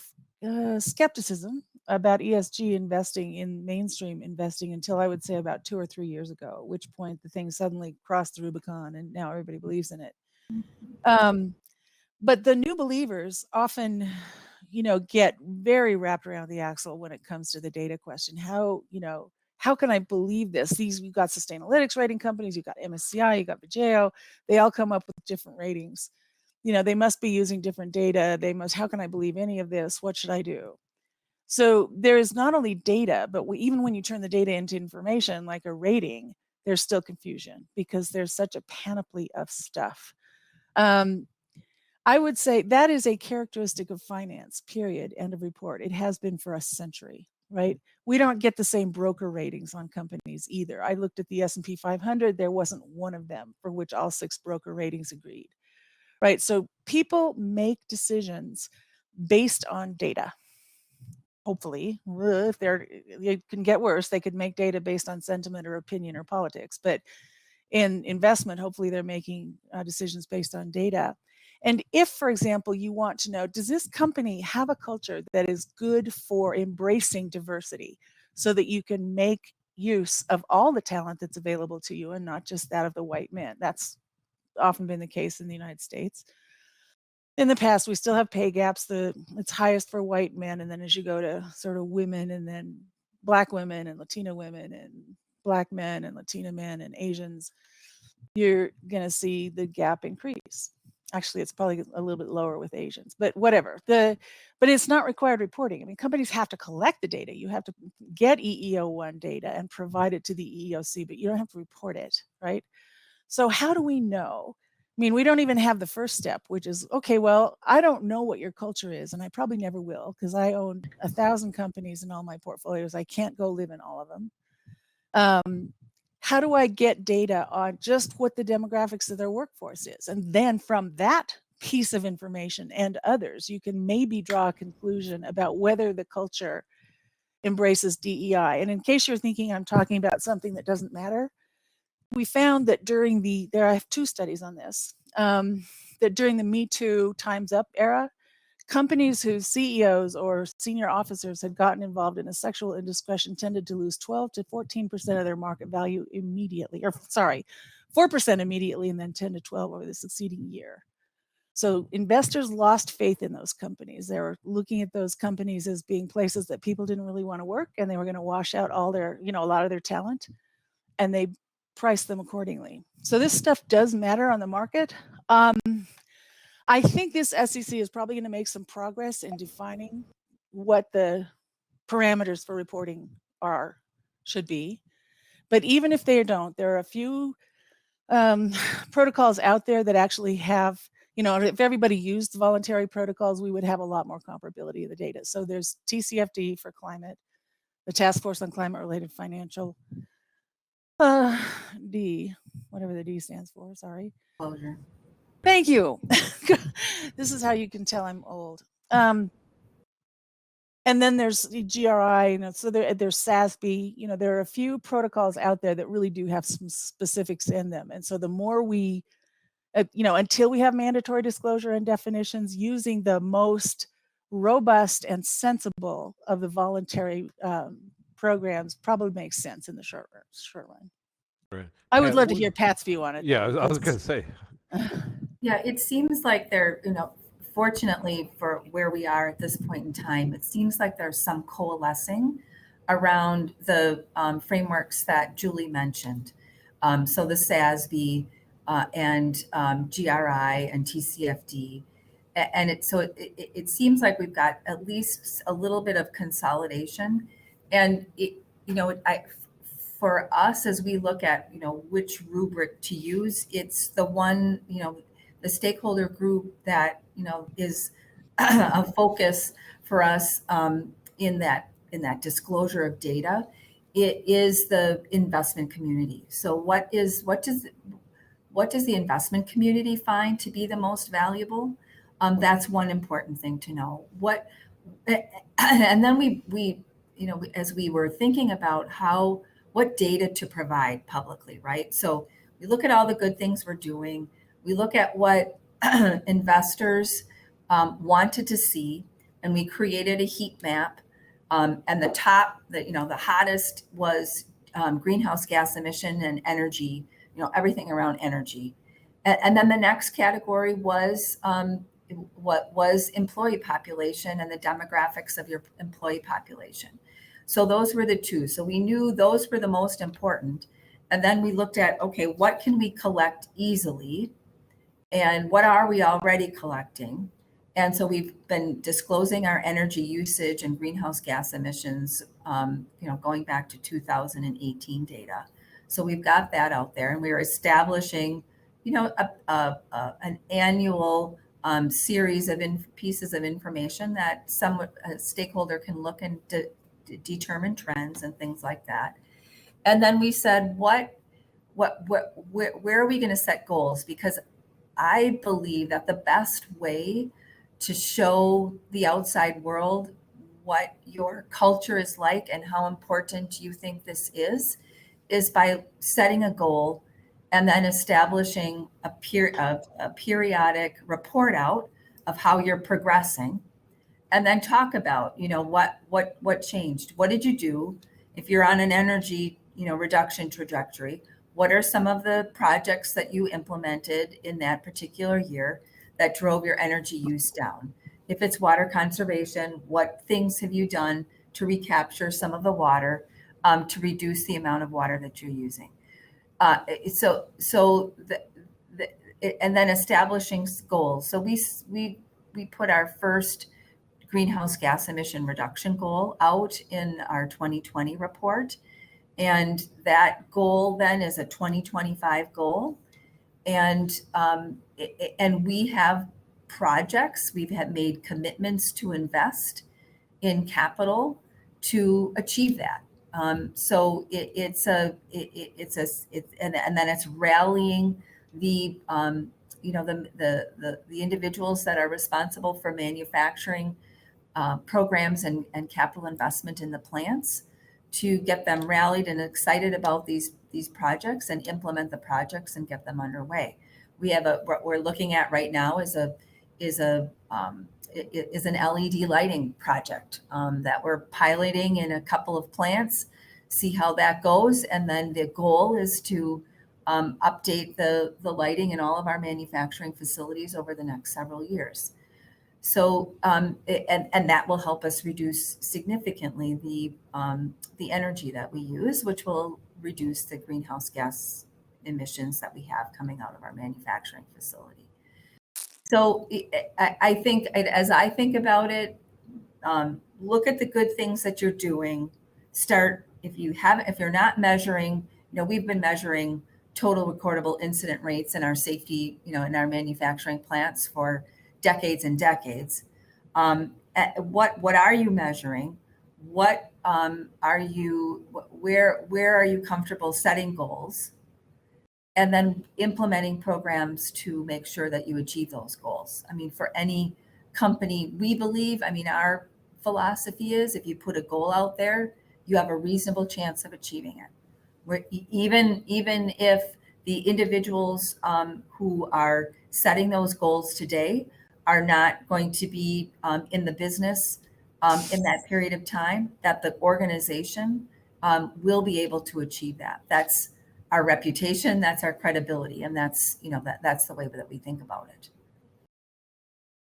[SPEAKER 7] skepticism about ESG investing in mainstream investing until I would say about 2 or 3 years ago, at which point the thing suddenly crossed the Rubicon and now everybody believes in it. But the new believers often, get very wrapped around the axle when it comes to the data question. How can I believe this? You've got Sustainalytics rating companies, you've got MSCI, you've got Vigeo, they all come up with different ratings. They must be using different data. How can I believe any of this? What should I do? So there is not only data, but even when you turn the data into information, like a rating, there's still confusion because there's such a panoply of stuff. I would say that is a characteristic of finance, period, end of report. It has been for a century, right? We don't get the same broker ratings on companies either. I looked at the S&P 500. There wasn't one of them for which all 6 broker ratings agreed, right? So people make decisions based on data. Hopefully, if it can get worse, they could make data based on sentiment or opinion or politics. But in investment, hopefully they're making decisions based on data. And if, for example, you want to know, does this company have a culture that is good for embracing diversity so that you can make use of all the talent that's available to you and not just that of the white man? That's often been the case in the United States. In the past, we still have pay gaps. It's highest for white men, and then as you go to sort of women, and then Black women and Latina women and Black men and Latina men and Asians, you're going to see the gap increase. Actually, it's probably a little bit lower with Asians, but whatever. But it's not required reporting. I mean, companies have to collect the data. You have to get EEO1 data and provide it to the EEOC, but you don't have to report it, right? So how do we know? I mean, we don't even have the first step, which is, okay, well, I don't know what your culture is, and I probably never will because I own 1,000 companies in all my portfolios. I can't go live in all of them. How do I get data on just what the demographics of their workforce is? And then from that piece of information and others, you can maybe draw a conclusion about whether the culture embraces DEI. And in case you're thinking I'm talking about something that doesn't matter, we found that I have 2 studies on this, that during the Me Too Time's Up era, companies whose CEOs or senior officers had gotten involved in a sexual indiscretion tended to lose 12 to 14% of their market value immediately, 4% immediately, and then 10 to 12 over the succeeding year. So investors lost faith in those companies. They were looking at those companies as being places that people didn't really want to work, and they were going to wash out all their, a lot of their talent, and they priced them accordingly. So this stuff does matter on the market. I think this SEC is probably going to make some progress in defining what the parameters for reporting should be. But even if they don't, there are a few protocols out there that actually have, if everybody used voluntary protocols, we would have a lot more comparability of the data. So there's TCFD for climate, the Task Force on Climate-Related Financial, D, whatever the D stands for, sorry.
[SPEAKER 8] Disclosure.
[SPEAKER 7] Thank you. This is how you can tell I'm old. And then there's the GRI, so there's SASB, there are a few protocols out there that really do have some specifics in them. And so the more we, until we have mandatory disclosure and definitions, using the most robust and sensible of the voluntary programs probably makes sense in the short run.
[SPEAKER 1] Right.
[SPEAKER 7] I would love to hear Pat's view on it.
[SPEAKER 1] Yeah, I was going to say.
[SPEAKER 8] Yeah, it seems like there, fortunately for where we are at this point in time, it seems like there's some coalescing around the frameworks that Julie mentioned. So the SASB and GRI and TCFD. And it seems like we've got at least a little bit of consolidation. And, for us, as we look at, which rubric to use, it's the one, the stakeholder group that, is a focus for us in that disclosure of data. It is the investment community. So what does the investment community find to be the most valuable? That's one important thing to know. And then we as we were thinking about what data to provide publicly, right? So we look at all the good things we're doing. We look at what investors wanted to see, and we created a heat map. And the hottest was greenhouse gas emission and energy, everything around energy. And then the next category was what was employee population and the demographics of your employee population. So those were the two. So we knew those were the most important. And then we looked at, okay, what can we collect easily? And what are we already collecting? And so we've been disclosing our energy usage and greenhouse gas emissions, going back to 2018 data. So we've got that out there, and we're establishing, an annual series of pieces of information that a stakeholder can look and determine trends and things like that. And then we said, where are we going to set goals? Because I believe that the best way to show the outside world what your culture is like and how important you think this is by setting a goal and then establishing a periodic report out of how you're progressing, and then talk about, what changed? What did you do? If you're on an energy, reduction trajectory, what are some of the projects that you implemented in that particular year that drove your energy use down? If it's water conservation, what things have you done to recapture some of the water to reduce the amount of water that you're using? And then establishing goals. So we put our first greenhouse gas emission reduction goal out in our 2020 report. And that goal then is a 2025 goal. And we have projects, we've made commitments to invest in capital to achieve that. So and then it's rallying the individuals that are responsible for manufacturing programs and capital investment in the plants to get them rallied and excited about these projects and implement the projects and get them underway. We have what we're looking at right now is an LED lighting project that we're piloting in a couple of plants, see how that goes. And then the goal is to update the lighting in all of our manufacturing facilities over the next several years. So, and that will help us reduce significantly the energy that we use, which will reduce the greenhouse gas emissions that we have coming out of our manufacturing facility. So I think, as I think about it, look at the good things that you're doing. Start, if you're not measuring, we've been measuring total recordable incident rates in our safety, in our manufacturing plants for decades and decades. What are you measuring? What are you, where are you comfortable setting goals? And then implementing programs to make sure that you achieve those goals. I mean, for any company, we believe, our philosophy is if you put a goal out there, you have a reasonable chance of achieving it. Even if the individuals who are setting those goals today are not going to be in the business in that period of time, that the organization will be able to achieve that. That's our reputation, that's our credibility, and that's the way that we think about it.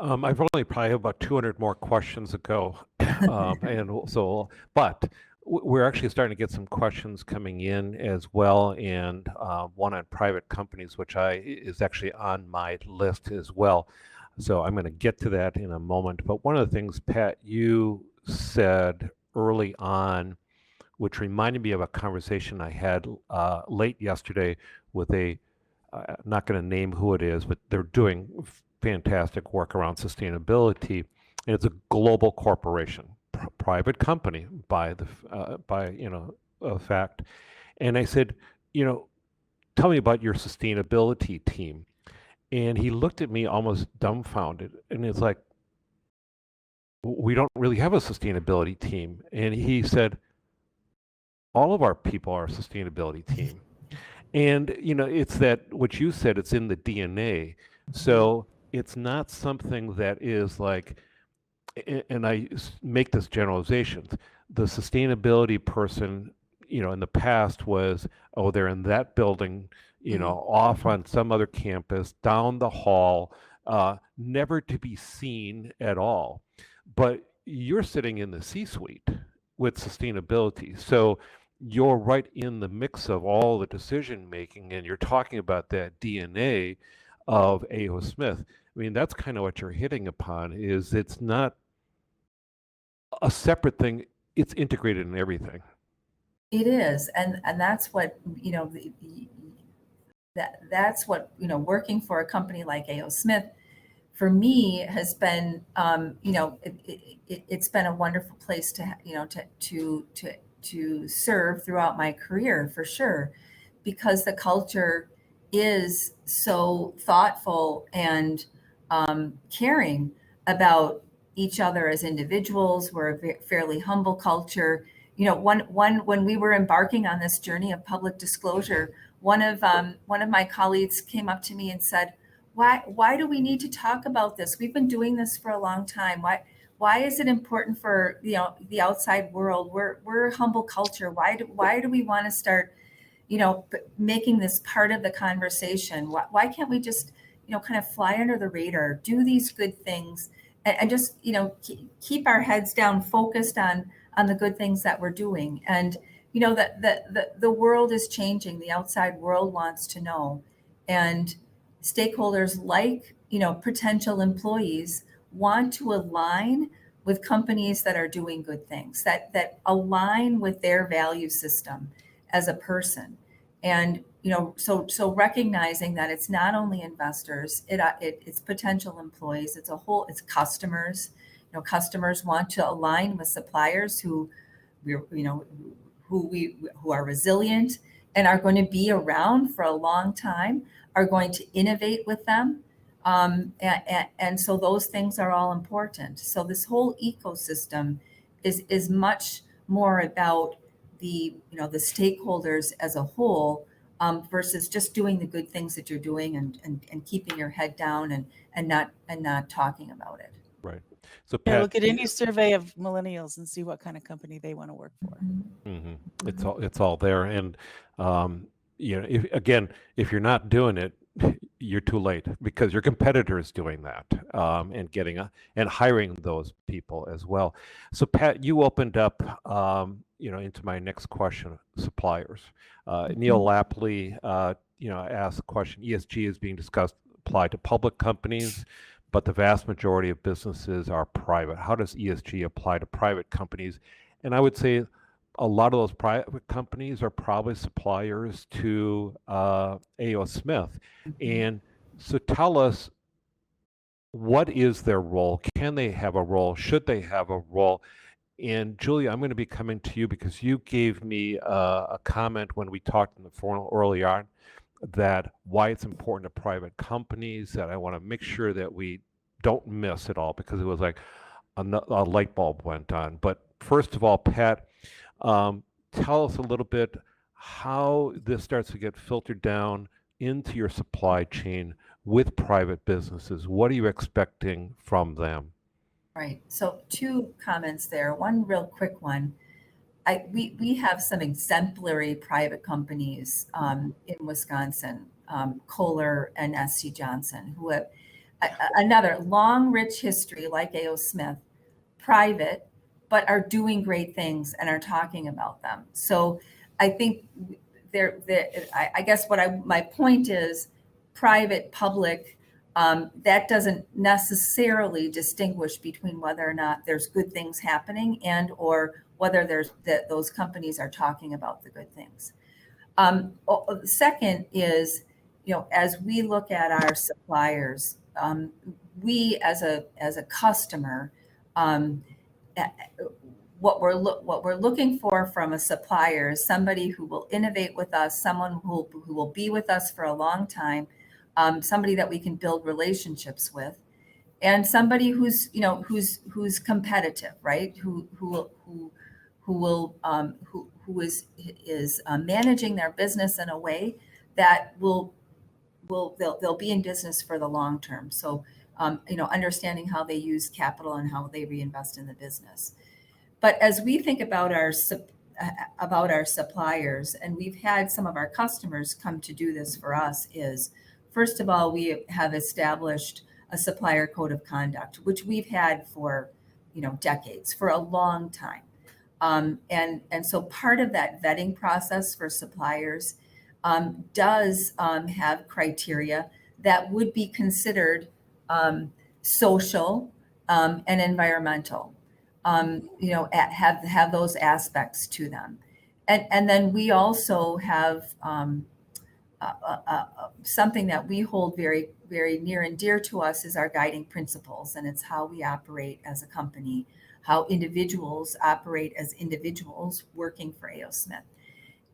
[SPEAKER 1] I've only probably have about 200 more questions to go, and so, but we're actually starting to get some questions coming in as well, and one on private companies, which is actually on my list as well. So I'm going to get to that in a moment. But one of the things, Pat, you said early on, which reminded me of a conversation I had late yesterday with not going to name who it is, but they're doing fantastic work around sustainability, and it's a global corporation, private company by fact. And I said, tell me about your sustainability team. And he looked at me almost dumbfounded, and it's like, we don't really have a sustainability team. And he said, all of our people are a sustainability team. And, it's that, what you said, it's in the DNA. So it's not something that is like, and I make this generalization, the sustainability person, in the past was, oh, they're in that building, off on some other campus, down the hall, never to be seen at all. But you're sitting in the C-suite with sustainability. So you're right in the mix of all the decision making, and you're talking about that DNA of A.O. Smith. I mean, that's kind of what you're hitting upon, is it's not a separate thing, it's integrated in everything.
[SPEAKER 8] It is, and that's what, that's what, working for a company like A.O. Smith, for me, has been, it's been a wonderful place to serve throughout my career, for sure, because the culture is so thoughtful and caring about each other as individuals. We're a fairly humble culture. When we were embarking on this journey of public disclosure, one of my colleagues came up to me and said, why do we need to talk about this? We've been doing this for a long time. Why is it important for the outside world? We're a humble culture. Why do we want to start making this part of the conversation? Why can't we just kind of fly under the radar, do these good things, and just keep our heads down, focused on the good things that we're doing? And that the world is changing. The outside world wants to know, and stakeholders like potential employees want to align with companies that are doing good things, that align with their value system as a person. And so recognizing that it's not only investors, it's potential employees, it's customers. Customers want to align with suppliers who are resilient and are going to be around for a long time, are going to innovate with them. And so those things are all important. So this whole ecosystem is much more about the stakeholders as a whole, versus just doing the good things that you're doing and keeping your head down and not talking about it.
[SPEAKER 1] Right. So Pat,
[SPEAKER 7] look at any survey of millennials and see what kind of company they want to work for.
[SPEAKER 1] Mm-hmm. It's all there. And if you're not doing it, you're too late because your competitor is doing that, and and hiring those people as well. So Pat, you opened up, into my next question, suppliers. Neil Lapley, asked the question: ESG is being discussed, applied to public companies, but the vast majority of businesses are private. How does ESG apply to private companies? And I would say a lot of those private companies are probably suppliers to A.O. Smith. And so tell us, what is their role? Can they have a role? Should they have a role? And Julia, I'm going to be coming to you because you gave me a comment when we talked in the forum early on that why it's important to private companies, that I want to make sure that we don't miss it all, because it was like a light bulb went on. But first of all, Pat, tell us a little bit how this starts to get filtered down into your supply chain with private businesses. What are you expecting from them?
[SPEAKER 8] Right. So 2 comments there. One real quick one. We have some exemplary private companies in Wisconsin, Kohler and SC Johnson, who have another long, rich history like A.O. Smith, private, but are doing great things and are talking about them. So I think I guess my point is private, public, that doesn't necessarily distinguish between whether or not there's good things happening and or whether those companies are talking about the good things. Second is, as we look at our suppliers, we as a customer, what we're looking for from a supplier is somebody who will innovate with us, someone who will be with us for a long time, somebody that we can build relationships with, and somebody who's competitive, right? Who is managing their business in a way that they'll be in business for the long term. So understanding how they use capital and how they reinvest in the business. But as we think about our suppliers, and we've had some of our customers come to do this for us, is first of all, we have established a supplier code of conduct, which we've had for decades, for a long time. And so part of that vetting process for suppliers does have criteria that would be considered social and environmental. Have those aspects to them. And then we also have something that we hold very, very near and dear to us is our guiding principles. And it's how we operate as a company, how individuals operate as individuals working for A.O. Smith.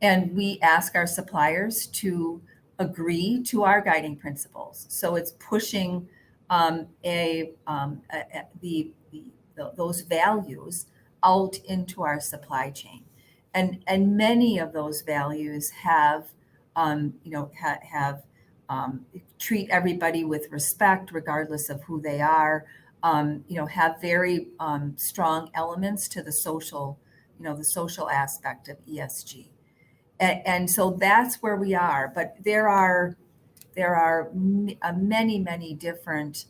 [SPEAKER 8] And we ask our suppliers to agree to our guiding principles. So it's pushing those values out into our supply chain, and many of those values have treat everybody with respect regardless of who they are. Have very strong elements to the social aspect of ESG, and so that's where we are. But there are many different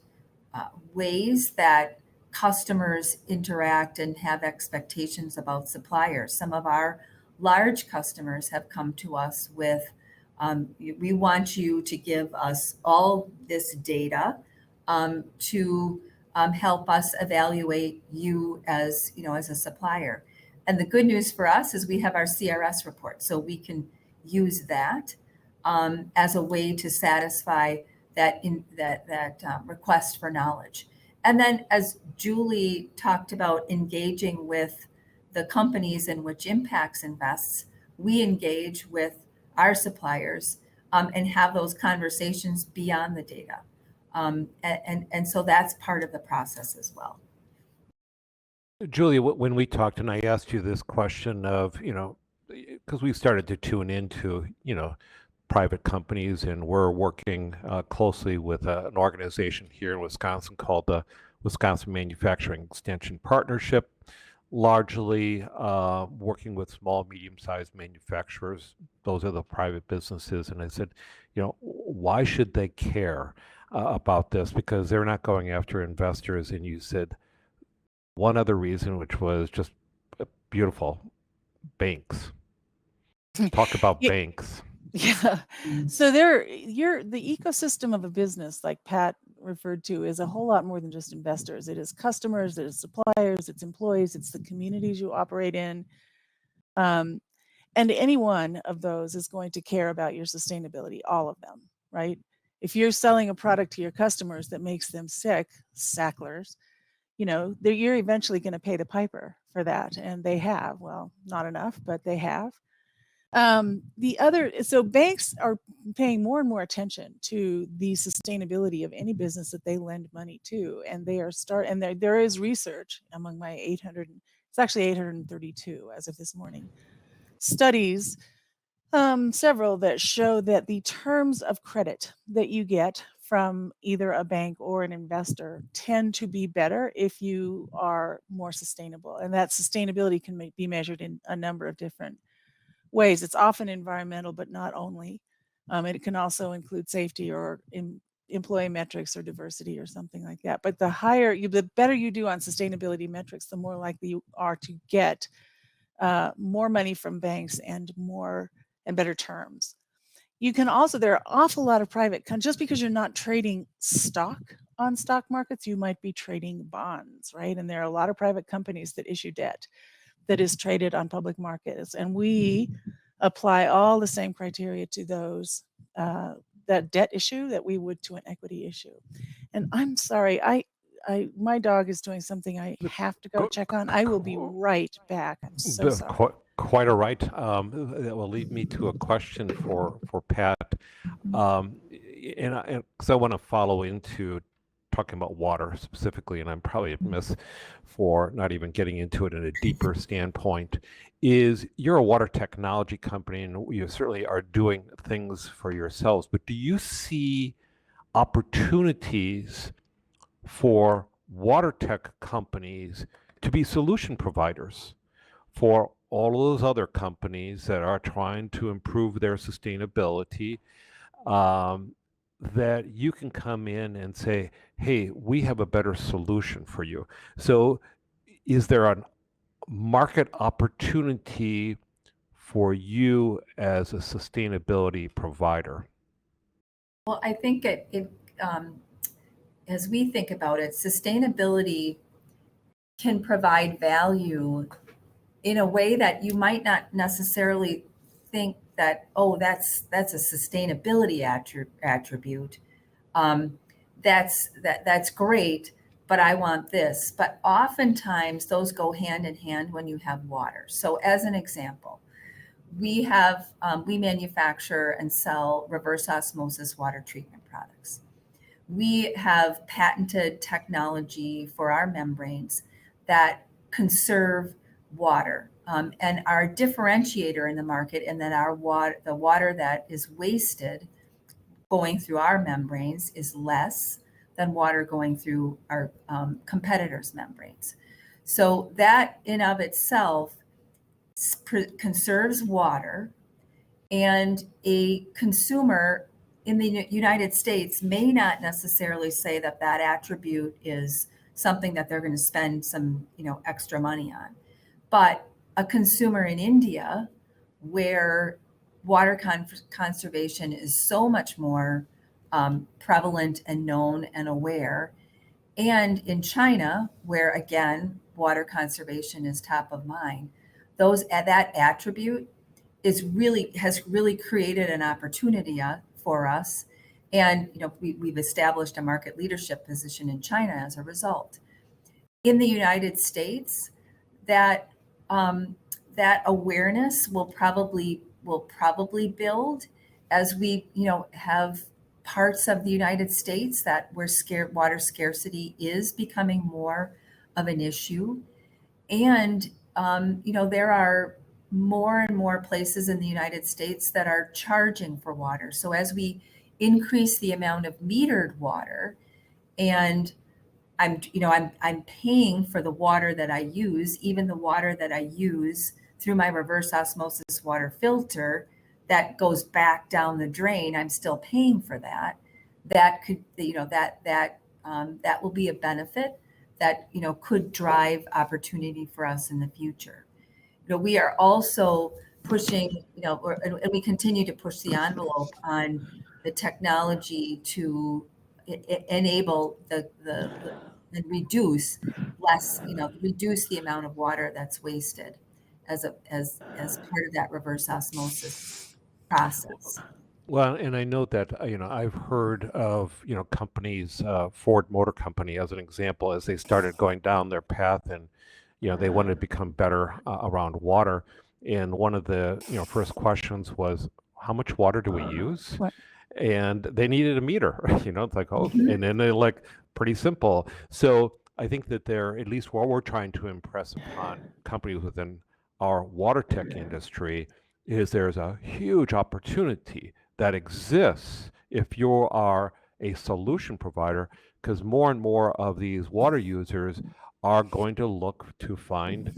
[SPEAKER 8] ways that customers interact and have expectations about suppliers. Some of our large customers have come to us with, we want you to give us all this data to help us evaluate you as a supplier. And the good news for us is we have our CRS report, so we can use that as a way to satisfy that request for knowledge. And then, as Julie talked about engaging with the companies in which Impax invests, we engage with our suppliers and have those conversations beyond the data. And so that's part of the process as well.
[SPEAKER 1] Julia, when we talked, and I asked you this question of, because we started to tune into, private companies, and we're working closely with an organization here in Wisconsin called the Wisconsin Manufacturing Extension Partnership. largely working with small, medium-sized manufacturers. Those are the private businesses. And I said, why should they care about this? Because they're not going after investors. And you said one other reason, which was just beautiful, banks. Talk about
[SPEAKER 7] Yeah.
[SPEAKER 1] banks.
[SPEAKER 7] Yeah. So the ecosystem of a business, like Pat referred to, is a whole lot more than just investors. It is customers, it is suppliers, it's employees, it's the communities you operate in. And any one of those is going to care about your sustainability, all of them, right? If you're selling a product to your customers that makes them sick, sacklers, you're eventually going to pay the piper for that. And they have, well, not enough, but they have. So banks are paying more and more attention to the sustainability of any business that they lend money to, and they are there is research among my 800, it's actually 832 as of this morning, studies, several that show that the terms of credit that you get from either a bank or an investor tend to be better if you are more sustainable, and that sustainability can be measured in a number of different ways. It's often environmental, but not only. It can also include safety or employee metrics or diversity or something like that. But the better you do on sustainability metrics, the more likely you are to get more money from banks and better terms. You can also, there are an awful lot of private, just because you're not trading stock on stock markets, you might be trading bonds, right? And there are a lot of private companies that issue debt that is traded on public markets. And we apply all the same criteria to those, that debt issue that we would to an equity issue. And I'm sorry, my dog is doing something I have to go check on. I will be right back. I'm so sorry.
[SPEAKER 1] Quite all right. That will lead me to a question for Pat. And because I want to follow into talking about water specifically, and I'm probably amiss for not even getting into it in a deeper standpoint, is you're a water technology company and you certainly are doing things for yourselves, but do you see opportunities for water tech companies to be solution providers for all of those other companies that are trying to improve their sustainability, that you can come in and say, hey, we have a better solution for you? So is there a market opportunity for you as a sustainability provider?
[SPEAKER 8] Well, I think as we think about it, sustainability can provide value in a way that you might not necessarily think that, oh, that's a sustainability attribute. That's great, but I want this. But oftentimes those go hand in hand when you have water. So as an example, we manufacture and sell reverse osmosis water treatment products. We have patented technology for our membranes that conserve water, and our differentiator in the market, and that the water that is wasted going through our membranes is less than water going through our competitors' membranes. So that in of itself conserves water, and a consumer in the United States may not necessarily say that attribute is something that they're going to spend some extra money on. But a consumer in India, where water conservation is so much more prevalent and known and aware, and in China, where again water conservation is top of mind, that attribute has really created an opportunity for us, and we've established a market leadership position in China as a result. In the United States, that awareness will probably build as we have parts of the United States where water scarcity is becoming more of an issue, and there are more and more places in the United States that are charging for water. So as we increase the amount of metered water, and I'm paying for the water that I use, even the water that I use through my reverse osmosis water filter that goes back down the drain. I'm still paying for that. That could, that will be a benefit that, could drive opportunity for us in the future. We are also pushing, and we continue to push the envelope on the technology to enable and reduce reduce the amount of water that's wasted as part of that reverse osmosis process.
[SPEAKER 1] Well, and I know that, I've heard of, companies, Ford Motor Company as an example, as they started going down their path and, they wanted to become better around water. And one of the, first questions was, how much water do we use?
[SPEAKER 7] Right.
[SPEAKER 1] And they needed a meter, it's like, oh,
[SPEAKER 8] Mhm.
[SPEAKER 1] and then they're like, pretty simple. So I think that they're, at least what we're trying to impress upon companies within our water tech industry is there's a huge opportunity that exists if you are a solution provider, because more and more of these water users are going to look to find,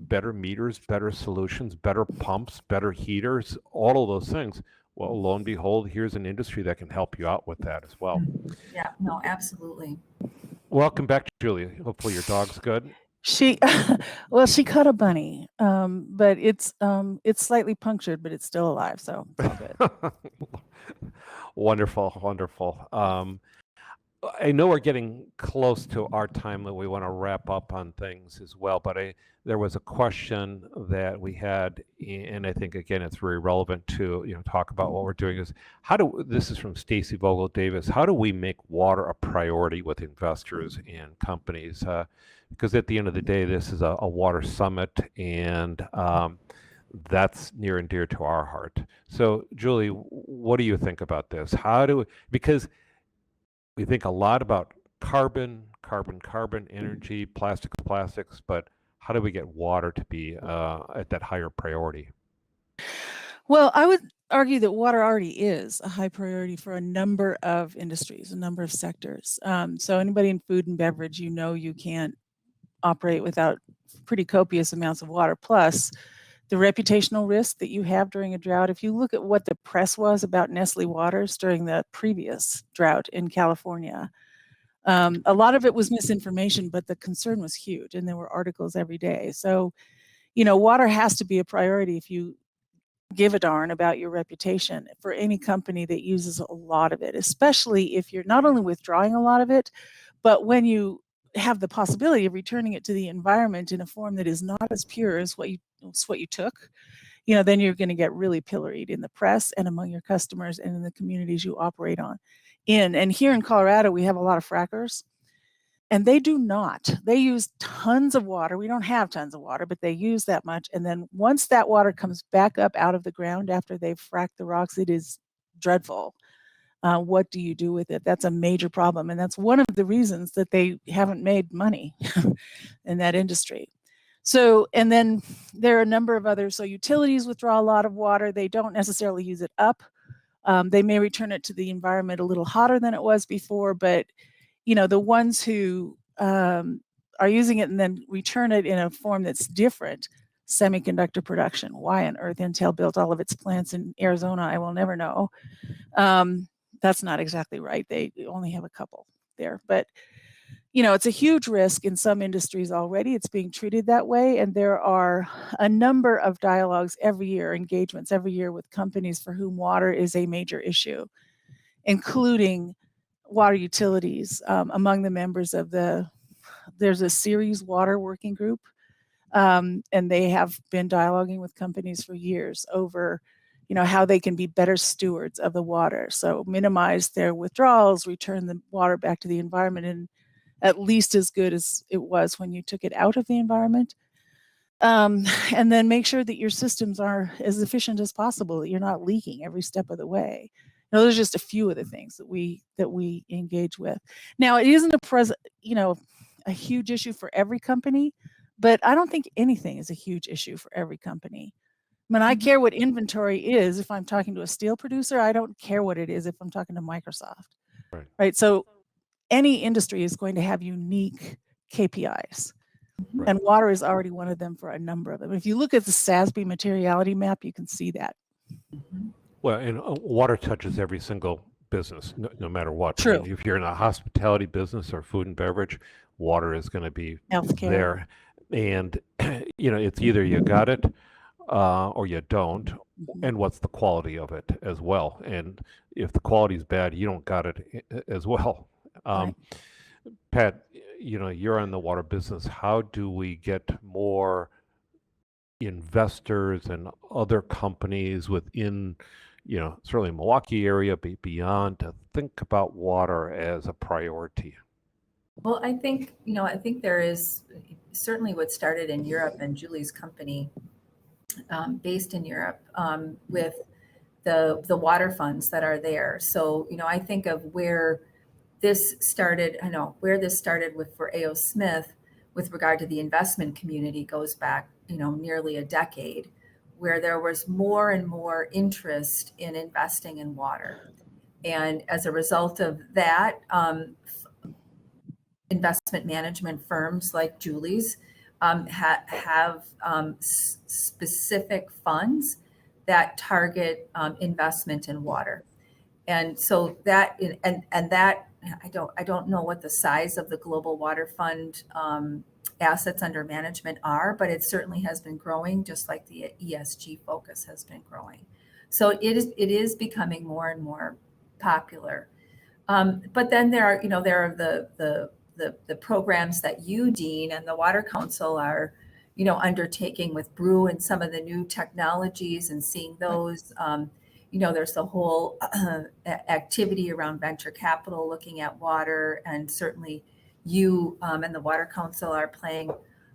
[SPEAKER 1] better meters, better solutions, better pumps, better heaters, all of those things. Well, lo and behold, here's an industry that can help you out with that as well.
[SPEAKER 8] Yeah, no, absolutely.
[SPEAKER 1] Welcome back, Julia. Hopefully your dog's good.
[SPEAKER 7] She, well, she caught a bunny, but it's slightly punctured, but it's still alive, so it's all good.
[SPEAKER 1] Wonderful, wonderful. I know we're getting close to our time that we want to wrap up on things as well, but there was a question that we had, and I think again it's very relevant to talk about what we're doing. Is this is from Stacy Vogel Davis. How do we make water a priority with investors and companies? Because at the end of the day, this is a water summit, and that's near and dear to our heart. So, Julie, what do you think about this? Because we think a lot about carbon, energy, plastics, but how do we get water to be at that higher priority?
[SPEAKER 7] Well, I would argue that water already is a high priority for a number of industries, a number of sectors. So anybody in food and beverage, you can't operate without pretty copious amounts of water. Plus, the reputational risk that you have during a drought. If you look at what the press was about Nestle Waters during the previous drought in California, a lot of it was misinformation, but the concern was huge, and there were articles every day. So, water has to be a priority if you give a darn about your reputation for any company that uses a lot of it, especially if you're not only withdrawing a lot of it, but when you have the possibility of returning it to the environment in a form that is not as pure as what you took, then you're going to get really pilloried in the press and among your customers and in the communities you operate in. And here in Colorado, we have a lot of frackers, and they use tons of water. We don't have tons of water, but they use that much. And then once that water comes back up out of the ground after they've fracked the rocks, it is dreadful. What do you do with it? That's a major problem. And that's one of the reasons that they haven't made money in that industry. So, and then there are a number of others. So utilities withdraw a lot of water. They don't necessarily use it up. They may return it to the environment a little hotter than it was before, but the ones who are using it and then return it in a form that's different, semiconductor production. Why on earth Intel built all of its plants in Arizona, I will never know. That's not exactly right. They only have a couple there, but it's a huge risk in some industries already. It's being treated that way, and there are a number of dialogues every year, engagements every year with companies for whom water is a major issue, including water utilities. Among the members of there's a Ceres Water Working Group, and they have been dialoguing with companies for years over how they can be better stewards of the water. So minimize their withdrawals, return the water back to the environment in at least as good as it was when you took it out of the environment. And then make sure that your systems are as efficient as possible, that you're not leaking every step of the way. Those are just a few of the things that we engage with. Now, it isn't a huge issue for every company, but I don't think anything is a huge issue for every company. I mean, I care what inventory is if I'm talking to a steel producer. I don't care what it is if I'm talking to Microsoft.
[SPEAKER 1] Right.
[SPEAKER 7] Right. So any industry is going to have unique KPIs.
[SPEAKER 1] Right.
[SPEAKER 7] And water is already one of them for a number of them. If you look at the SASB materiality map, you can see that.
[SPEAKER 1] Well, and water touches every single business, no matter what.
[SPEAKER 7] True.
[SPEAKER 1] I mean, if you're in a hospitality business or food and beverage, water is going to be
[SPEAKER 7] Healthcare.
[SPEAKER 1] there. And, it's either you got it or you don't. And what's the quality of it as well? And if the quality is bad, you don't got it as well.
[SPEAKER 7] Right.
[SPEAKER 1] Pat, you're in the water business. How do we get more investors and other companies within, certainly Milwaukee area, beyond, to think about water as a priority?
[SPEAKER 8] Well, I think there is certainly what started in Europe, and Julie's company, based in Europe, with the water funds that are there. So, I think of where this started, with for A.O. Smith with regard to the investment community goes back, nearly a decade, where there was more and more interest in investing in water. And as a result of that, investment management firms like Julie's have specific funds that target investment in water. And so that I don't know what the size of the Global Water Fund assets under management are, but it certainly has been growing, just like the ESG focus has been growing. So it is becoming more and more popular. But then there are the programs that you, Dean, and the Water Council are undertaking with Brew and some of the new technologies and seeing those. There's the whole activity around venture capital looking at water, and certainly you and the Water Council are playing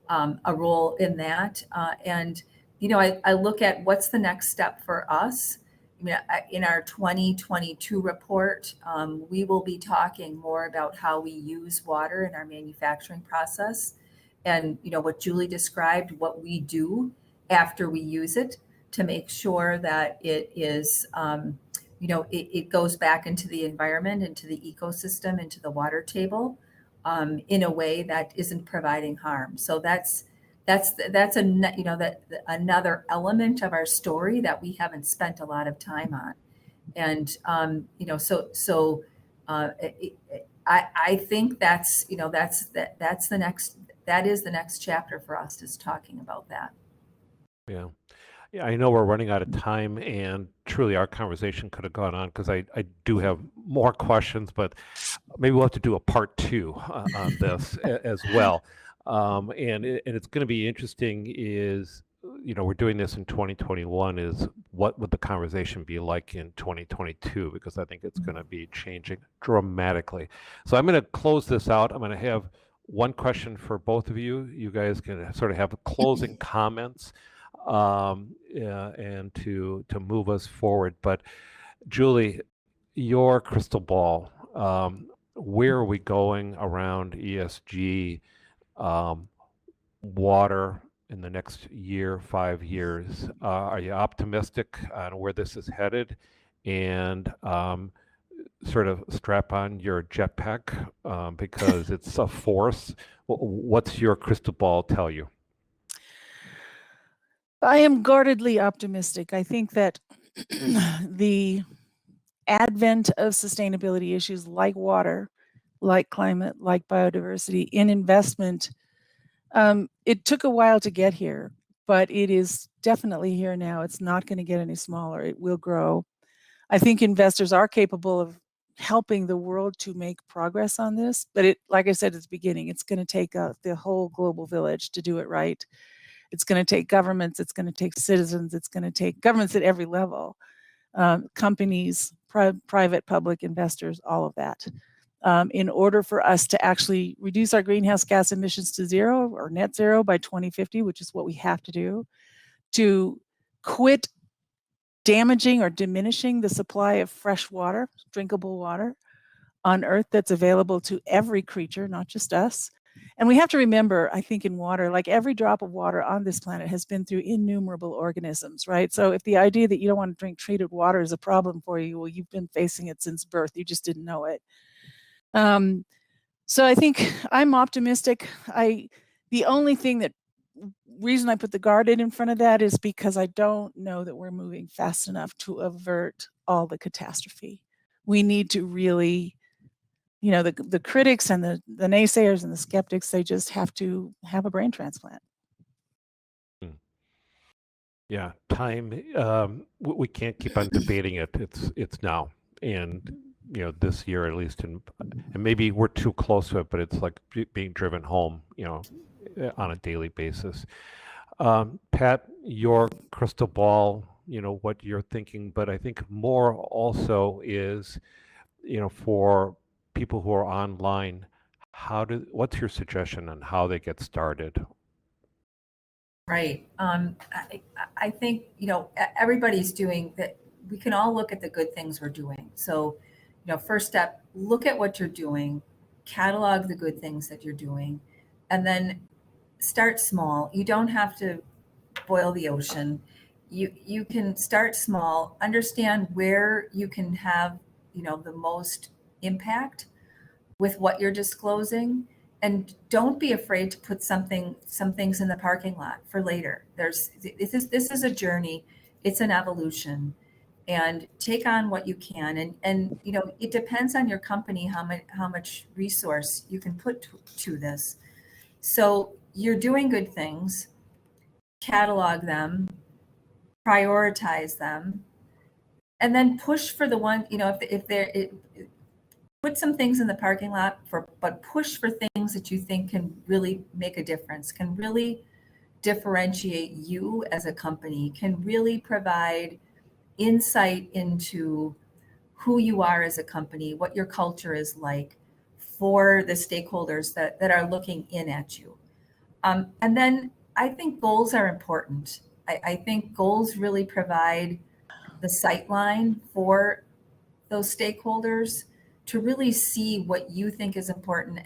[SPEAKER 8] a role in that. I look at what's the next step for us. In our 2022 report, we will be talking more about how we use water in our manufacturing process, and what Julie described, what we do after we use it, to make sure that it is, it goes back into the environment, into the ecosystem, into the water table, in a way that isn't providing harm. So that's another element of our story that we haven't spent a lot of time on. And I think that is the next chapter for us, is talking about that.
[SPEAKER 1] Yeah. Yeah, I know we're running out of time, and truly our conversation could have gone on, because I do have more questions, but maybe we'll have to do a part 2 on this as well. And it's going to be interesting is, we're doing this in 2021, is what would the conversation be like in 2022? Because I think it's going to be changing dramatically. So I'm going to close this out. I'm going to have one question for both of you. You guys can sort of have closing comments and to move us forward. But Julie, your crystal ball, where are we going around ESG, water in the next year, 5 years? Are you optimistic on where this is headed? And sort of strap on your jetpack because it's a force. What's your crystal ball tell you?
[SPEAKER 7] I am guardedly optimistic. I think that the advent of sustainability issues like water, like climate, like biodiversity in investment, it took a while to get here, but it is definitely here now. It's not going to get any smaller. It will grow. I think investors are capable of helping the world to make progress on this, but like I said at the beginning, it's going to take the whole global village to do it right. It's going to take governments, it's going to take citizens, it's going to take governments at every level, companies, private, public investors, all of that, in order for us to actually reduce our greenhouse gas emissions to zero or net zero by 2050, which is what we have to do, to quit damaging or diminishing the supply of fresh water, drinkable water on Earth that's available to every creature, not just us. And we have to remember, I think in water, like every drop of water on this planet has been through innumerable organisms, right? So if the idea that you don't want to drink treated water is a problem for you, well, you've been facing it since birth. You just didn't know it. So I think I'm optimistic. The only reason I put the guarded in front of that is because I don't know that we're moving fast enough to avert all the catastrophe. We need to really, the critics and the naysayers and the skeptics, they just have to have a brain transplant.
[SPEAKER 1] Yeah, time. We can't keep on debating it. It's now, and this year at least, and maybe we're too close to it, but it's like being driven home, on a daily basis. Pat, your crystal ball, what you're thinking, but I think more also is, for people who are online, what's your suggestion on how they get started?
[SPEAKER 8] Right. I think, everybody's doing that. We can all look at the good things we're doing. So, first step, look at what you're doing, catalog the good things that you're doing, and then start small. You don't have to boil the ocean. You can start small, understand where you can have, the most impact with what you're disclosing, and don't be afraid to put some things in the parking lot for later. This is a journey. It's an evolution, and take on what you can. And it depends on your company how much resource you can put to this. So you're doing good things, catalog them, prioritize them, and then push for the one, if they're put some things in the parking lot but push for things that you think can really make a difference, can really differentiate you as a company, can really provide insight into who you are as a company, what your culture is like for the stakeholders that are looking in at you. And then I think goals are important. I think goals really provide the sight line for those stakeholders to really see what you think is important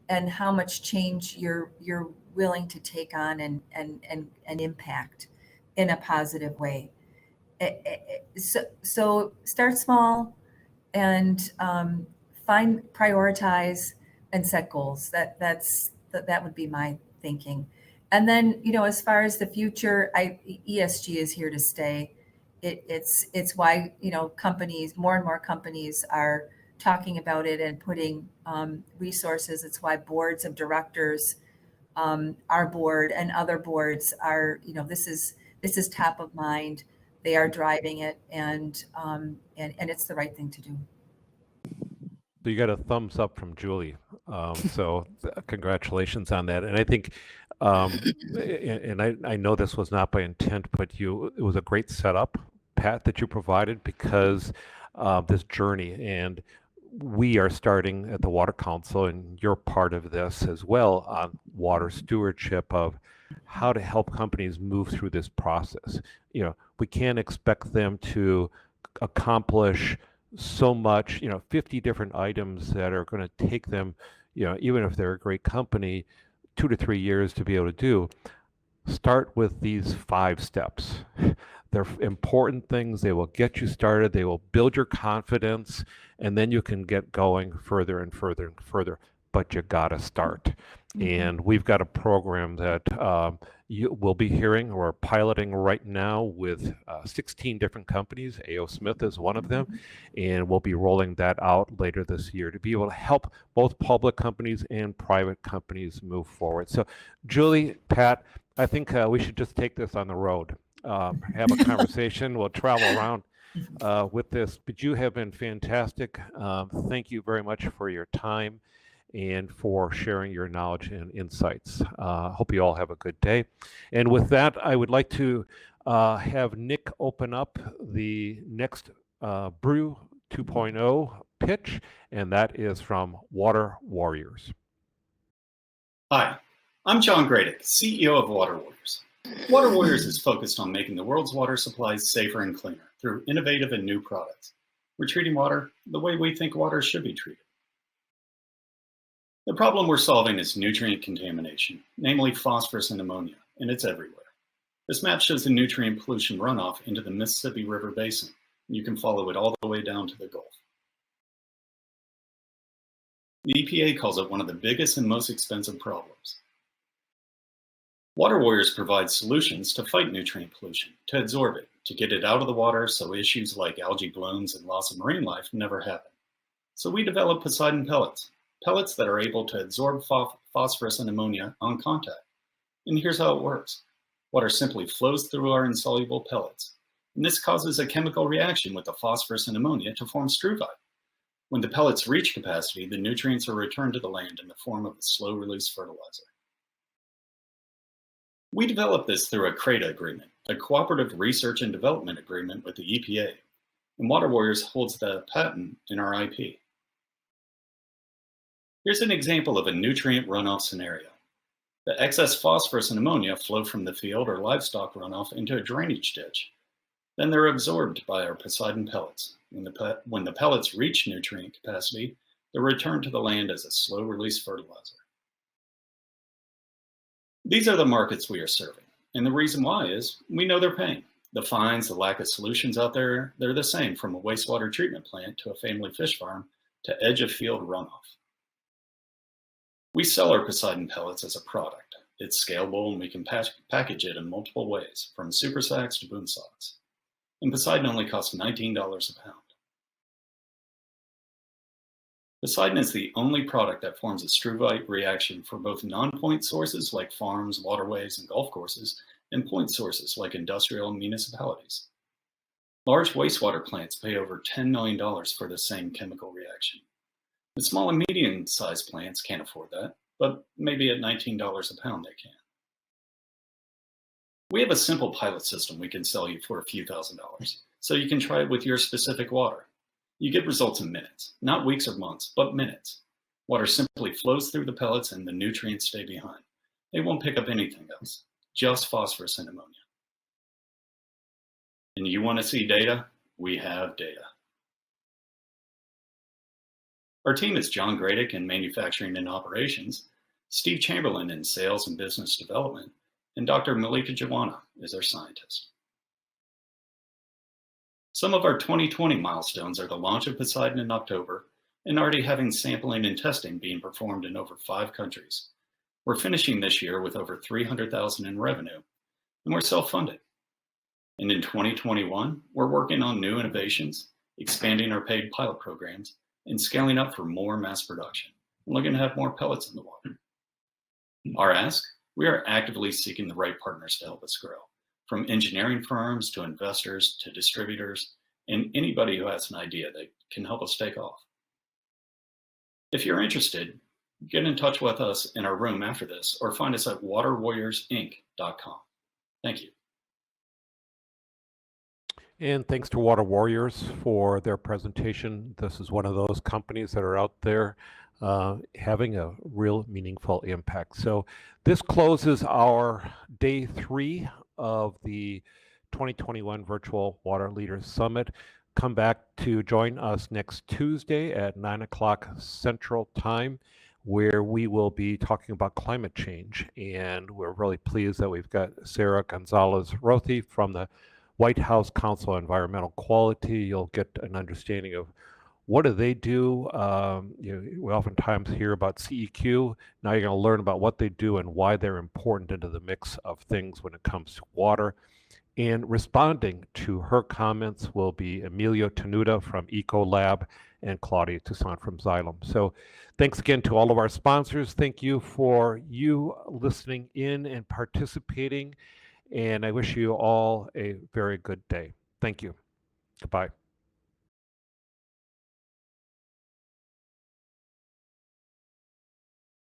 [SPEAKER 8] and how much change you're willing to take on and impact in a positive way. So start small and prioritize and set goals. That would be my thinking. And then, as far as the future, ESG is here to stay. It's why, companies, more and more companies are talking about it and putting resources. It's why boards of directors, our board and other boards are, this is top of mind. They are driving it, and it's the right thing to do.
[SPEAKER 1] So you got a thumbs up from Julie. So congratulations on that. And I think, and I know this was not by intent, but it was a great setup, Pat, that you provided, because this journey, and we are starting at the Water Council, and you're part of this as well, on water stewardship, of how to help companies move through this process. We can't expect them to accomplish so much, 50 different items that are going to take them, even if they're a great company, 2 to 3 years to be able to do. Start with these 5 steps. They're important things. They will get you started. They will build your confidence, and then you can get going further and further and further. But you got to start. And we've got a program that you will be hearing or piloting right now with 16 different companies. A.O. Smith is one of them. And we'll be rolling that out later this year to be able to help both public companies and private companies move forward. So, Julie, Pat, I think we should just take this on the road. Have a conversation. We'll travel around with this. But you have been fantastic. Thank you very much for your time and for sharing your knowledge and insights. Hope you all have a good day. And with that, I would like to have Nick open up the next Brew 2.0 pitch, and that is from Water Warriors.
[SPEAKER 9] Hi, I'm John Gradick, CEO of Water Warriors. Water Warriors is focused on making the world's water supplies safer and cleaner through innovative and new products. We're treating water the way we think water should be treated. The problem we're solving is nutrient contamination, namely phosphorus and ammonia, and it's everywhere. This map shows the nutrient pollution runoff into the Mississippi River Basin. You can follow it all the way down to the Gulf. The EPA calls it one of the biggest and most expensive problems. Water Warriors provide solutions to fight nutrient pollution, to absorb it, to get it out of the water so issues like algae blooms and loss of marine life never happen. So we develop Poseidon pellets, pellets that are able to absorb phosphorus and ammonia on contact. And here's how it works. Water simply flows through our insoluble pellets, and this causes a chemical reaction with the phosphorus and ammonia to form struvite. When the pellets reach capacity, the nutrients are returned to the land in the form of a slow-release fertilizer. We developed this through a CRADA agreement, a cooperative research and development agreement with the EPA, and Water Warriors holds the patent in our IP. Here's an example of a nutrient runoff scenario. The excess phosphorus and ammonia flow from the field or livestock runoff into a drainage ditch. Then they're absorbed by our Poseidon pellets. When the pellets reach nutrient capacity, they're returned to the land as a slow-release fertilizer. These are the markets we are serving, and the reason why is we know they're paying. The fines, the lack of solutions out there, they're the same from a wastewater treatment plant to a family fish farm to edge of field runoff. We sell our Poseidon pellets as a product. It's scalable and we can package it in multiple ways, from super sacks to boom socks. And Poseidon only costs $19 a pound. Poseidon is the only product that forms a struvite reaction for both non-point sources like farms, waterways, and golf courses, and point sources like industrial and municipalities. Large wastewater plants pay over $10 million for the same chemical reaction. The small and medium-sized plants can't afford that, but maybe at $19 a pound they can. We have a simple pilot system we can sell you for a few $1,000s, so you can try it with your specific water. You get results in minutes, not weeks or months, but minutes. Water simply flows through the pellets and the nutrients stay behind. They won't pick up anything else, just phosphorus and ammonia. And you want to see data? We have data. Our team is John Gradick in manufacturing and operations, Steve Chamberlain in sales and business development, and Dr. Malika Jawana is our scientist. Some of our 2020 milestones are the launch of Poseidon in October and already having sampling and testing being performed in over 5 countries. We're finishing this year with over $300,000 in revenue, and we're self-funded. And in 2021, we're working on new innovations, expanding our paid pilot programs, and scaling up for more mass production. We're looking to have more pellets in the water. Our ask, we are actively seeking the right partners to help us grow, from engineering firms to investors to distributors, and anybody who has an idea that can help us take off. If you're interested, get in touch with us in our room after this or find us at waterwarriorsinc.com. Thank you.
[SPEAKER 1] And thanks to Water Warriors for their presentation. This is one of those companies that are out there having a real meaningful impact. So this closes our day 3 of the 2021 Virtual Water Leaders Summit. Come back to join us next Tuesday at 9 o'clock Central Time, where we will be talking about climate change. And we're really pleased that we've got Sarah Gonzalez-Rothi from the White House Council on Environmental Quality. You'll get an understanding of what do they do. We oftentimes hear about CEQ. Now you're going to learn about what they do and why they're important into the mix of things when it comes to water. And responding to her comments will be Emilio Tenuta from Ecolab and Claudia Toussaint from Xylem. So thanks again to all of our sponsors. Thank you for you listening in and participating. And I wish you all a very good day. Thank you. Goodbye.